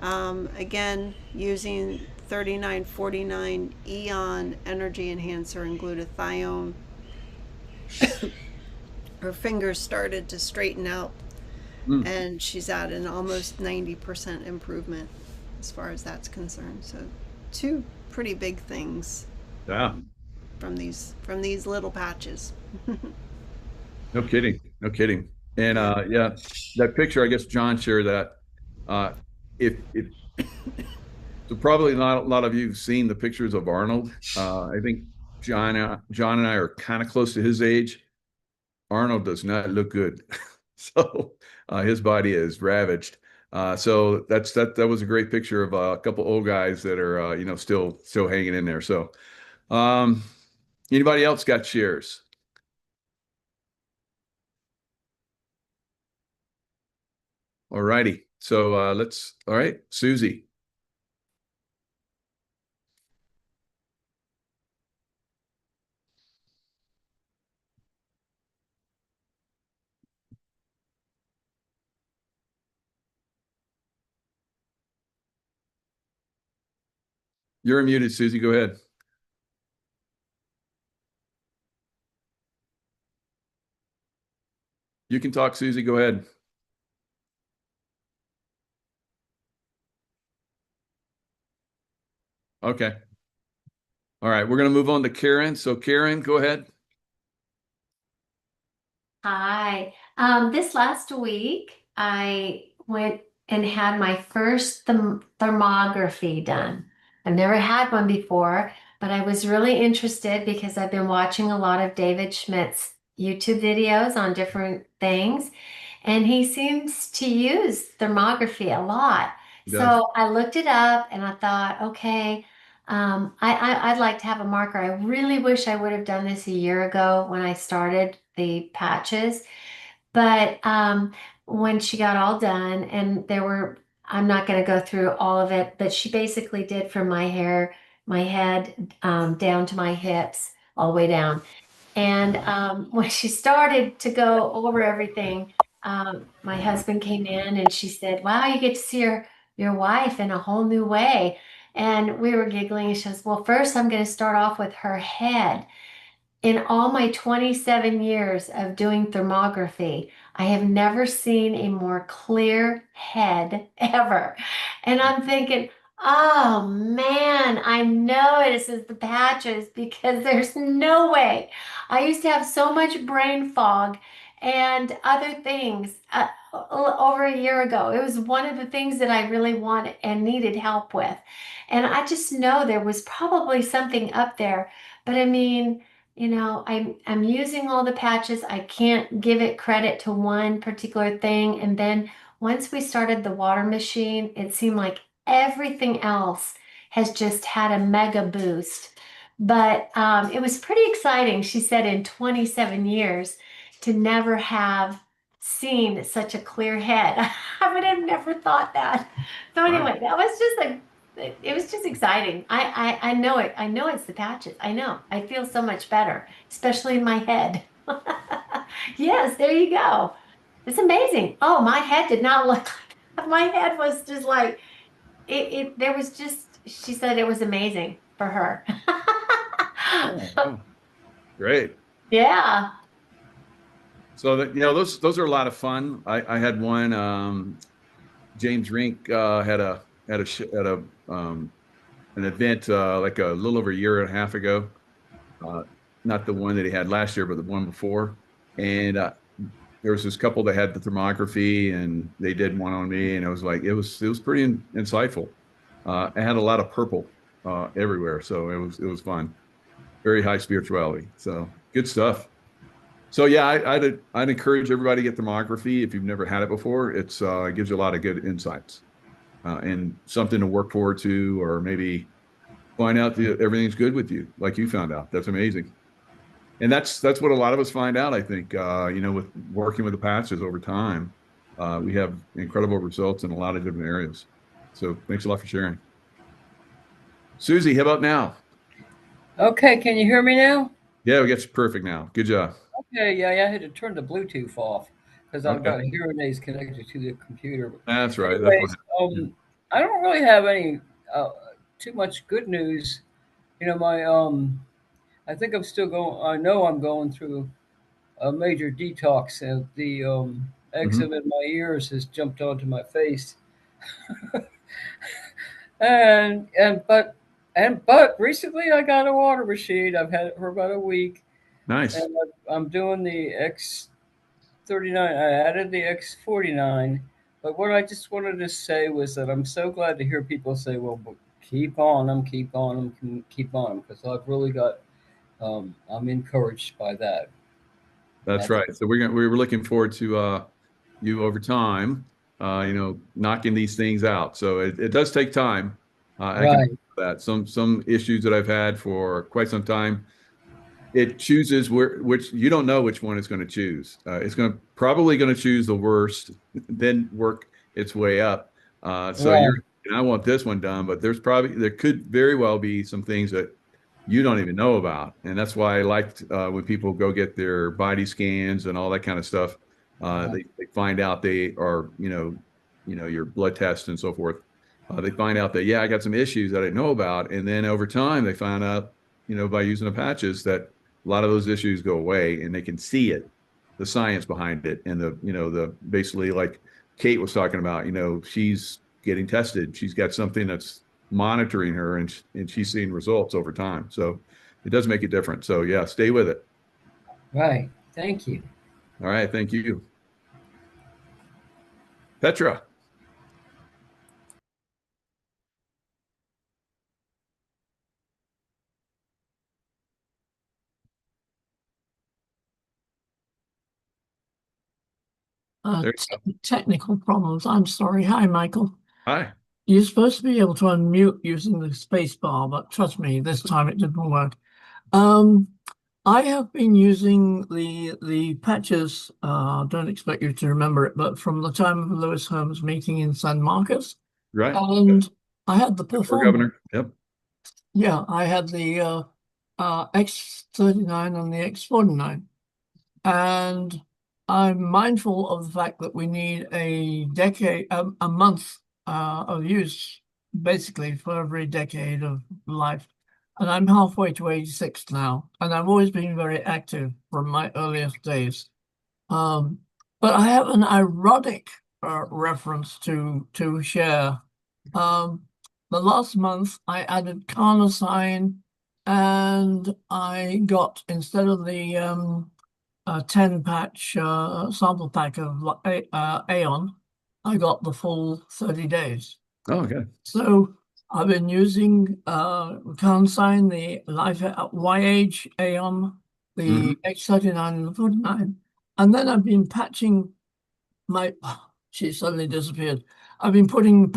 Again, using 3949 Eon Energy Enhancer and glutathione, her fingers started to straighten out, and she's at an almost 90% improvement as far as that's concerned. So, two pretty big things. Yeah. From these little patches. No kidding. No kidding. And yeah, that picture, I guess John shared that. If so, probably not a lot of you have seen the pictures of Arnold. I think John and I are kind of close to his age. Arnold does not look good. So his body is ravaged. So that was a great picture of a couple old guys that are still hanging in there. So anybody else got shares? All righty. So all right, Susie. You're muted, Susie. Go ahead. You can talk, Susie. Go ahead. Okay. All right. We're going to move on to Karen. So Karen, go ahead. Hi. This last week, I went and had my first thermography done. I've never had one before, but I was really interested because I've been watching a lot of David Schmidt's YouTube videos on different things, and he seems to use thermography a lot. So I looked it up and I thought, okay, I'd like to have a marker. I really wish I would have done this a year ago when I started the patches. But when she got all done, and I'm not going to go through all of it, but she basically did from my hair, my head, down to my hips, all the way down. And when she started to go over everything, my husband came in and she said, "Wow, you get to see your wife in a whole new way." And we were giggling, and she says, "Well, first I'm going to start off with her head." In all my 27 years of doing thermography, I have never seen a more clear head ever. And I'm thinking, oh man, I know this is the patches because there's no way. I used to have so much brain fog and other things over a year ago. It was one of the things that I really wanted and needed help with. And I just know there was probably something up there. But I mean, I'm using all the patches. I can't give it credit to one particular thing. And then once we started the water machine, it seemed like everything else has just had a mega boost. But it was pretty exciting, she said, in 27 years to never have seen such a clear head. I would have never thought that. So anyway, that was just it was just exciting. I know it. I know it's the patches. I know. I feel so much better, especially in my head. Yes, there you go. It's amazing. Oh, my head did not look like my head was just like there was just she said it was amazing for her. Oh, great. Yeah. So those are a lot of fun. I had one. James Rink had an event like a little over a year and a half ago. Not the one that he had last year, but the one before. And there was this couple that had the thermography, and they did one on me, and it was pretty insightful. I had a lot of purple everywhere, so it was fun. Very high spirituality. So good stuff. So yeah, I'd encourage everybody to get thermography if you've never had it before. It gives you a lot of good insights and something to work forward to, or maybe find out that everything's good with you, like you found out. That's amazing. And that's what a lot of us find out, I think, with working with the patches over time, we have incredible results in a lot of different areas. So thanks a lot for sharing. Susie, how about now? Okay, can you hear me now? Yeah, we got you perfect now. Good job. Okay, yeah, I had to turn the Bluetooth off because I've Okay. got hearing aids connected to the computer. That's right. Anyways, Yeah. I don't really have any too much good news. My I think I'm still going. I know I'm going through a major detox, and the eczema in my ears has jumped onto my face. But recently I got a water machine. I've had it for about a week. Nice. And I'm doing the X39. I added the X49. But what I just wanted to say was that I'm so glad to hear people say, "Well, keep on them, keep on them, keep on them," because I've really got. I'm encouraged by that. That's right. So we're looking forward to you over time, knocking these things out. So it does take time. I can Right. that some issues that I've had for quite some time, it chooses which you don't know which one it's going to choose. It's probably going to choose the worst, then work its way up. So Right. I want this one done, but there could very well be some things that you don't even know about. And that's why I liked when people go get their body scans and all that kind of stuff. They find out they are, your blood tests and so forth. They find out that, I got some issues that I didn't know about. And then over time, they found out, by using the patches that a lot of those issues go away and they can see it, the science behind it. And the basically like Kate was talking about, she's getting tested. She's got something that's monitoring her and she's seeing results over time. So it does make a difference. So yeah, stay with it. Right. Thank you. All right. Thank you. Petra. Technical problems. I'm sorry. Hi, Michael. Hi. You're supposed to be able to unmute using the space bar, but trust me, this time it didn't work. I have been using the patches. Don't expect you to remember it, but from the time of Lewis Holmes' meeting in San Marcos, right? And I had the performance. Governor. Yep. Yeah, I had the X39 and the X49, and I'm mindful of the fact that we need a month of use, basically for every decade of life. And I'm halfway to 86 now, and I've always been very active from my earliest days. But I have an ironic reference to share. The last month I added carnosine, and I got, instead of the 10 patch sample pack of Aeon, I got the full 30 days. Oh, okay. So I've been using carnosine, the YH Aeon, the X39 and the 49, and then I've been patching she suddenly disappeared. I've been putting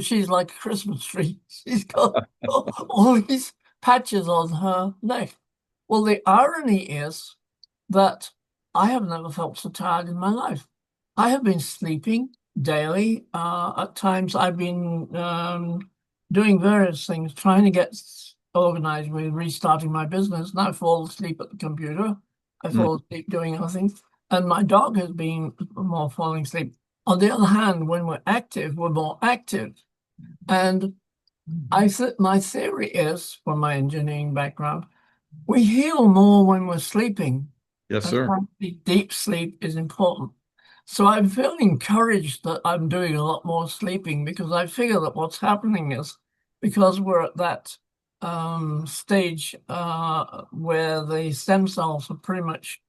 she's like a Christmas tree. She's got all these patches on her neck. Well, the irony is that I have never felt so tired in my life. I have been sleeping daily. At times I've been doing various things, trying to get organized with restarting my business, and I fall asleep at the computer. I fall asleep doing other things. And my dog has been more falling asleep. On the other hand, when we're active, we're more active. And my theory is, from my engineering background, we heal more when we're sleeping. Yes, sir. Deep sleep is important. So I feel encouraged that I'm doing a lot more sleeping, because I figure that what's happening is because we're at that stage where the stem cells are pretty much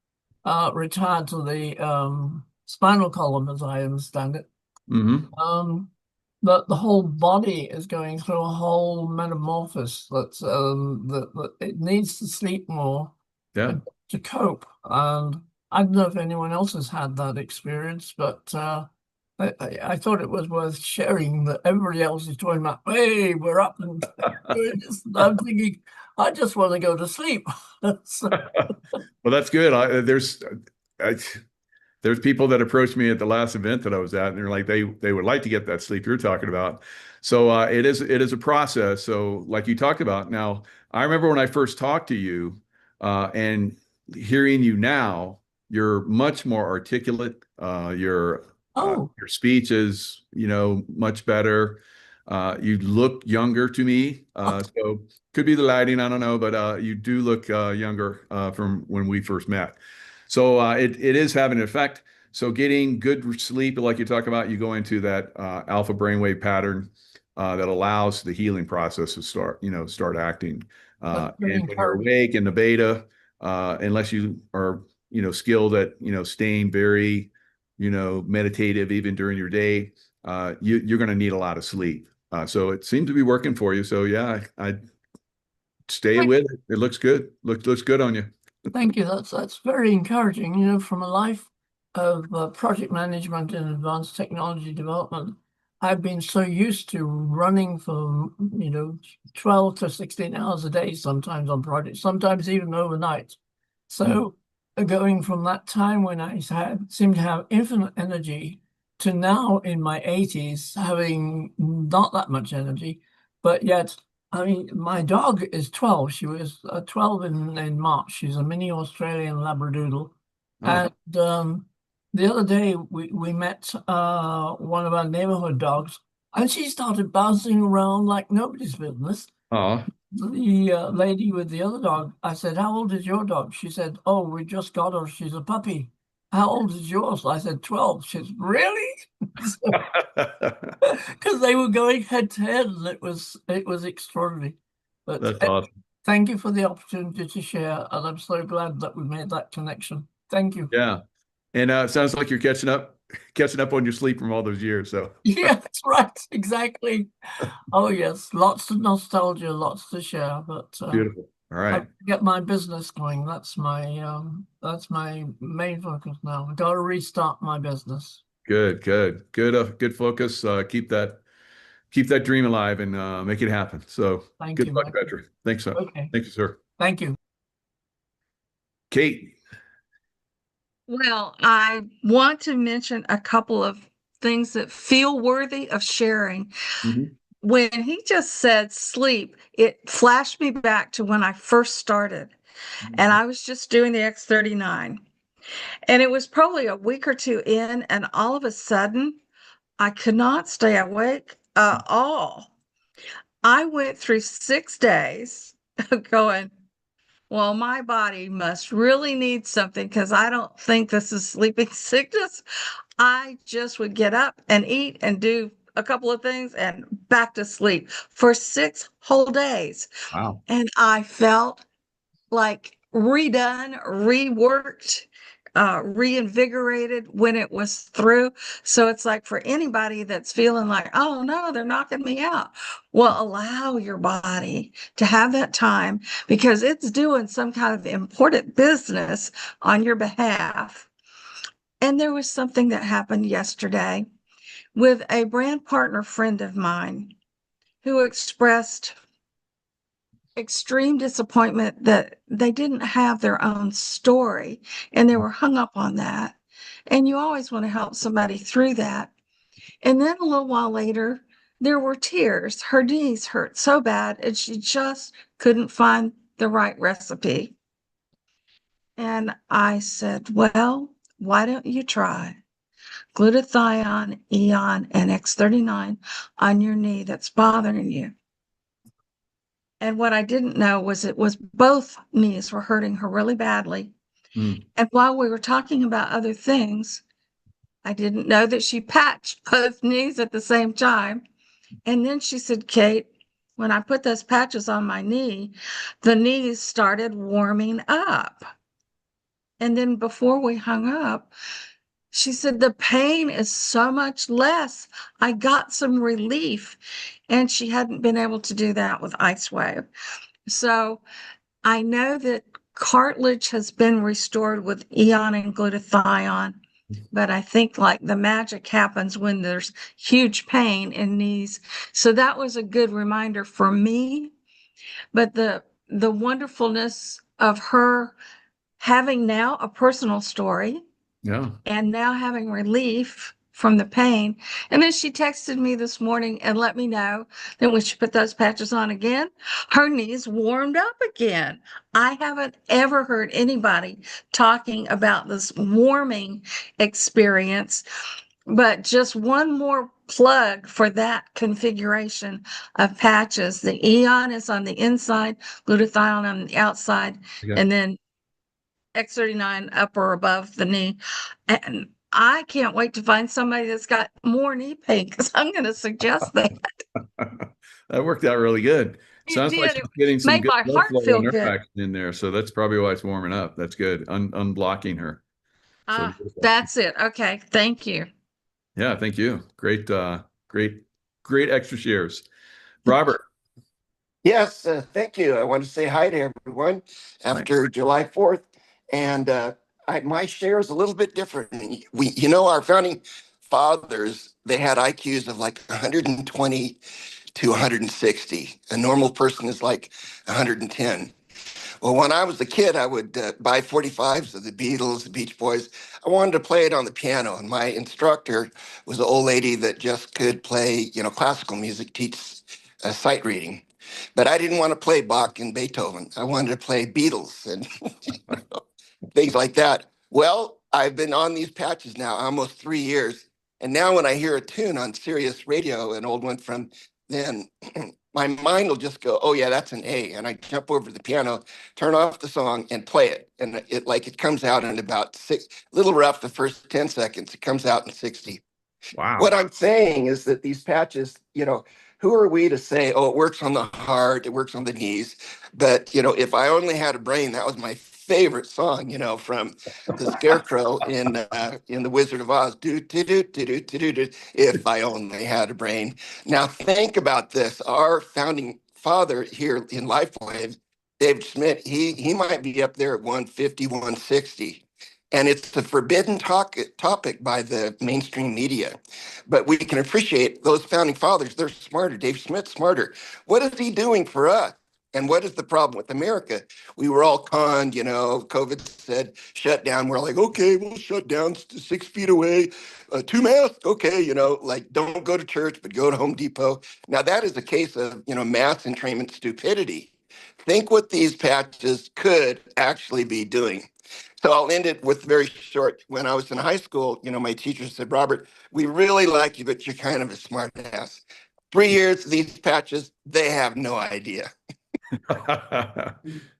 retired to the spinal column, as I understand it. The whole body is going through a whole metamorphosis that it needs to sleep more to cope. And I don't know if anyone else has had that experience, but I thought it was worth sharing that everybody else is talking about, hey, we're up and doing this. And I'm thinking, I just want to go to sleep. So, Well, that's good. There's people that approached me at the last event that I was at, and they're like, they would like to get that sleep you're talking about. So it is a process. So like you talked about, now I remember when I first talked to you, and hearing you now, you're much more articulate. Your speech is, much better. You look younger to me. So could be the lighting, I don't know, but you do look younger from when we first met. So it is having an effect. So getting good sleep, like you talk about, you go into that alpha brainwave pattern that allows the healing process to start acting. And when you're awake in the beta, unless you are, skilled at, staying very, meditative even during your day, you're going to need a lot of sleep. So it seems to be working for you. So yeah, I stay with it. It looks good. Looks good on you. thank you. That's very encouraging. From a life of project management and advanced technology development, I've been so used to running for 12 to 16 hours a day, sometimes on projects, sometimes even overnight. So going from that time when I seemed to have infinite energy to now in my 80s having not that much energy, but yet, I mean, my dog is 12. She was 12 in March. She's a mini Australian Labradoodle. And the other day we met one of our neighborhood dogs, and she started bouncing around like nobody's business. The lady with the other dog, I said, how old is your dog? She said, oh, we just got her. She's a puppy. How old is yours? I said, 12. She said, really? Because they were going head to head, and it was extraordinary. But that's awesome. Thank you for the opportunity to share, and I'm so glad that we made that connection. Thank you. Yeah. And it sounds like you're catching up on your sleep from all those years. So yeah, that's right. Exactly. Oh yes, lots of nostalgia, lots to share. But beautiful. All right. I get my business going. That's my main focus now. I've got to restart my business. Good focus. Keep that dream alive and make it happen. So Thank good you, luck, Michael. Patrick. Thanks, sir. Okay. Thank you, sir. Thank you. Kate. Well, I want to mention a couple of things that feel worthy of sharing. When he just said sleep, it flashed me back to when I first started. And I was just doing the X39. And it was probably a week or two in, and all of a sudden, I could not stay awake at all. I went through 6 days going, well, my body must really need something because I don't think this is sleeping sickness. I just would get up and eat and do a couple of things and back to sleep for 6 whole days. Wow. And I felt like redone, reworked, reinvigorated when it was through. So it's like for anybody that's feeling like, oh no, they're knocking me out. Well, allow your body to have that time because it's doing some kind of important business on your behalf. And there was something that happened yesterday with a brand partner friend of mine who expressed extreme disappointment that they didn't have their own story and they were hung up on that. And you always want to help somebody through that. And then a little while later, there were tears. Her knees hurt so bad and she just couldn't find the right recipe. And I said, well, why don't you try glutathione, Eon, and X39 on your knee that's bothering you? And what I didn't know was it was both knees were hurting her really badly. And while we were talking about other things, I didn't know that she patched both knees at the same time. And then she said, Kate, when I put those patches on my knee, the knees started warming up. And then before we hung up, she said, the pain is so much less. I got some relief. And she hadn't been able to do that with LifeWave. So I know that cartilage has been restored with Eon and glutathione. but I think like the magic happens when there's huge pain in knees. So that was a good reminder for me. But the wonderfulness of her having now a personal story Yeah. and now having relief from the pain. And then she texted me this morning and let me know that when she put those patches on again, her knees warmed up again. I haven't ever heard anybody talking about this warming experience, but just one more plug for that configuration of patches. The Eon is on the inside, glutathione on the outside, Okay. and then X39 up or above the knee. And I can't wait to find somebody that's got more knee pain because I'm going to suggest that. That worked out really good. It Sounds like did. she's It getting some made good my blood heart flow feel and nerve good. action in there. So that's probably why it's warming up. That's good. Unblocking her. So That's it. Okay. Thank you. yeah, thank you. Great, great extra shares. Robert. Yes, thank you. I want to say hi to everyone after July 4th. And my share is a little bit different. Our founding fathers, they had IQs of like 120 to 160. A normal person is like 110. Well, when I was a kid, I would buy 45s of the Beatles, the Beach Boys. I wanted to play it on the piano, and my instructor was an old lady that just could play, classical music, teach sight reading. But I didn't want to play Bach and Beethoven. I wanted to play Beatles and things like that. Well, I've been on these patches now almost 3 years. And now when I hear a tune on Sirius Radio, an old one from then, my mind will just go, oh yeah, that's an A. And I jump over to the piano, turn off the song and play it. And it comes out in about little rough the first 10 seconds. It comes out in 60. Wow. What I'm saying is that these patches, who are we to say, oh, it works on the heart, it works on the knees. But, if I only had a brain, that was my favorite song, from the Scarecrow in The Wizard of Oz. Do, do, do, do, do, do, do, do, if I only had a brain. Now think about this. Our founding father here in LifeWave, David Schmidt, he might be up there at 150, 160. And it's a forbidden topic by the mainstream media. But we can appreciate those founding fathers. They're smarter. Dave Smith's smarter. What is he doing for us? And what is the problem with America? We were all conned, COVID said shut down. We're like, okay, we'll shut down 6 feet away, 2 masks. Okay, like don't go to church, but go to Home Depot. Now that is a case of, mass entrainment stupidity. Think what these patches could actually be doing. So I'll end it with very short. When I was in high school, my teacher said, Robert, we really like you, but you're kind of a smart ass. 3 years, these patches, they have no idea.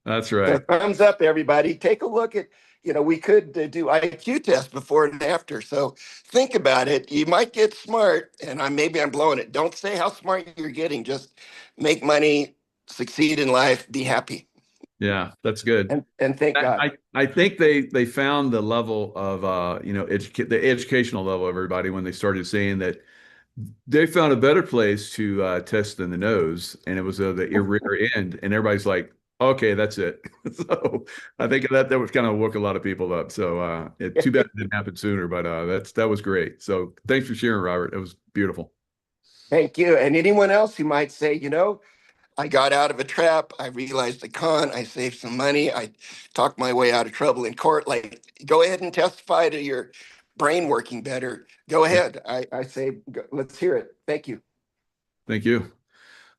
That's right. So thumbs up, everybody. Take a look at, we could do IQ tests before and after. So think about it. You might get smart, and maybe I'm blowing it. Don't say how smart you're getting. Just make money, succeed in life, be happy. Yeah, that's good. And thank God. I think they found the level of the educational level of everybody when they started saying that they found a better place to test than the nose, and it was the rear end, and everybody's like, okay, that's it. So I think that was kind of woke a lot of people up. So too bad it didn't happen sooner, but that was great. So thanks for sharing, Robert. It was beautiful. Thank you. And anyone else who might say, I got out of a trap. I realized the con. I saved some money. I talked my way out of trouble in court. Like, go ahead and testify to your brain working better. Go ahead. I say, let's hear it. Thank you. Thank you.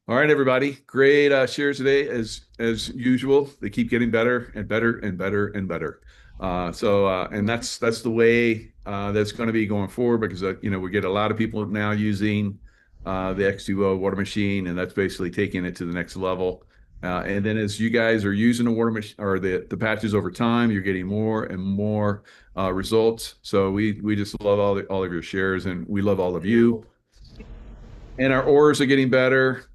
All right, everybody. Great shares today, as usual. They keep getting better and better and better and better. And that's the way that's going to be going forward, because we get a lot of people now using the X20 Water Machine, and that's basically taking it to the next level. And then as you guys are using the water machine or the patches over time, you're getting more and more results. So we just love all of your shares, and we love all of you. And our auras are getting better.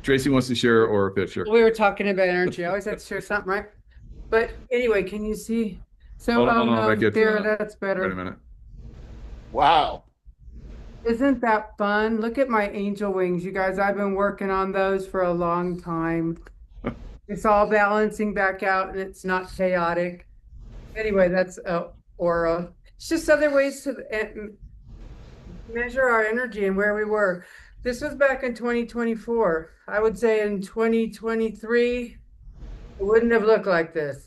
Tracy wants to share her aura picture. We were talking about energy. I always have to share something, right? But anyway, can you see? So there, that's better. Wait a minute. Wow. Isn't that fun? Look at my angel wings, you guys. I've been working on those for a long time. It's all balancing back out, and it's not chaotic. Anyway, that's aura. It's just other ways to measure our energy and where we were. This was back in 2024. I would say in 2023, it wouldn't have looked like this.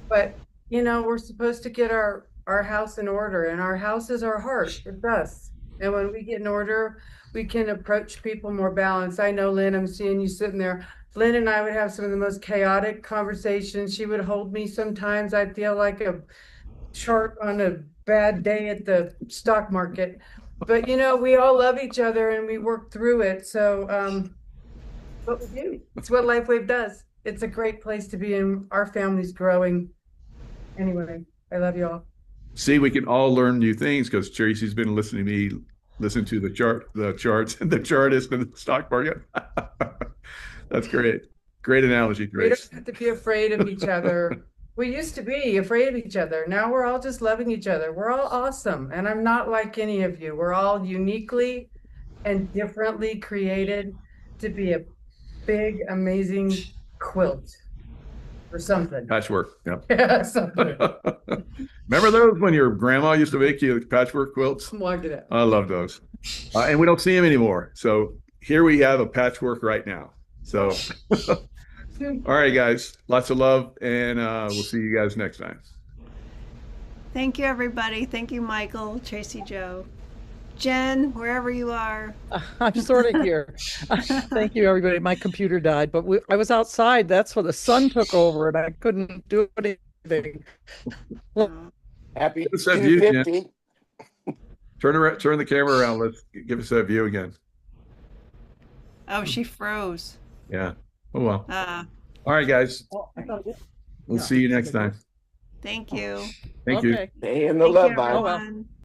But, you know, we're supposed to get our house in order, and our house is our heart. It's us. And when we get in order, we can approach people more balanced. I know, Lynn, I'm seeing you sitting there. Lynn and I would have some of the most chaotic conversations. She would hold me sometimes. I feel like a chart on a bad day at the stock market. But, you know, we all love each other and we work through it. So what we do, it's what LifeWave does. It's a great place to be, and our family's growing. Anyway, I love you all. See, we can all learn new things because Tracy's been listening to me listen to the charts, and the chart is in the stock market. That's great. Great analogy, Grace. We don't have to be afraid of each other. We used to be afraid of each other. Now we're all just loving each other. We're all awesome. And I'm not like any of you. We're all uniquely and differently created to be a big, amazing quilt or something. Patchwork. Yep. Yeah, something. Remember those when your grandma used to make you patchwork quilts? Look at it. I love those. And we don't see them anymore. So here we have a patchwork right now. So, all right, guys, lots of love, and we'll see you guys next time. Thank you, everybody. Thank you, Michael, Tracy, Joe, Jen, wherever you are. I'm sort of here. Thank you, everybody. My computer died, but I was outside. That's when the sun took over, and I couldn't do anything. Happy Give us that view, Jen. 250. Turn the camera around. Let's give us that view again. Oh, she froze. Yeah. Oh, well. All right, guys. We'll see you next time. Thank you. Thank you. Stay in the love vibe.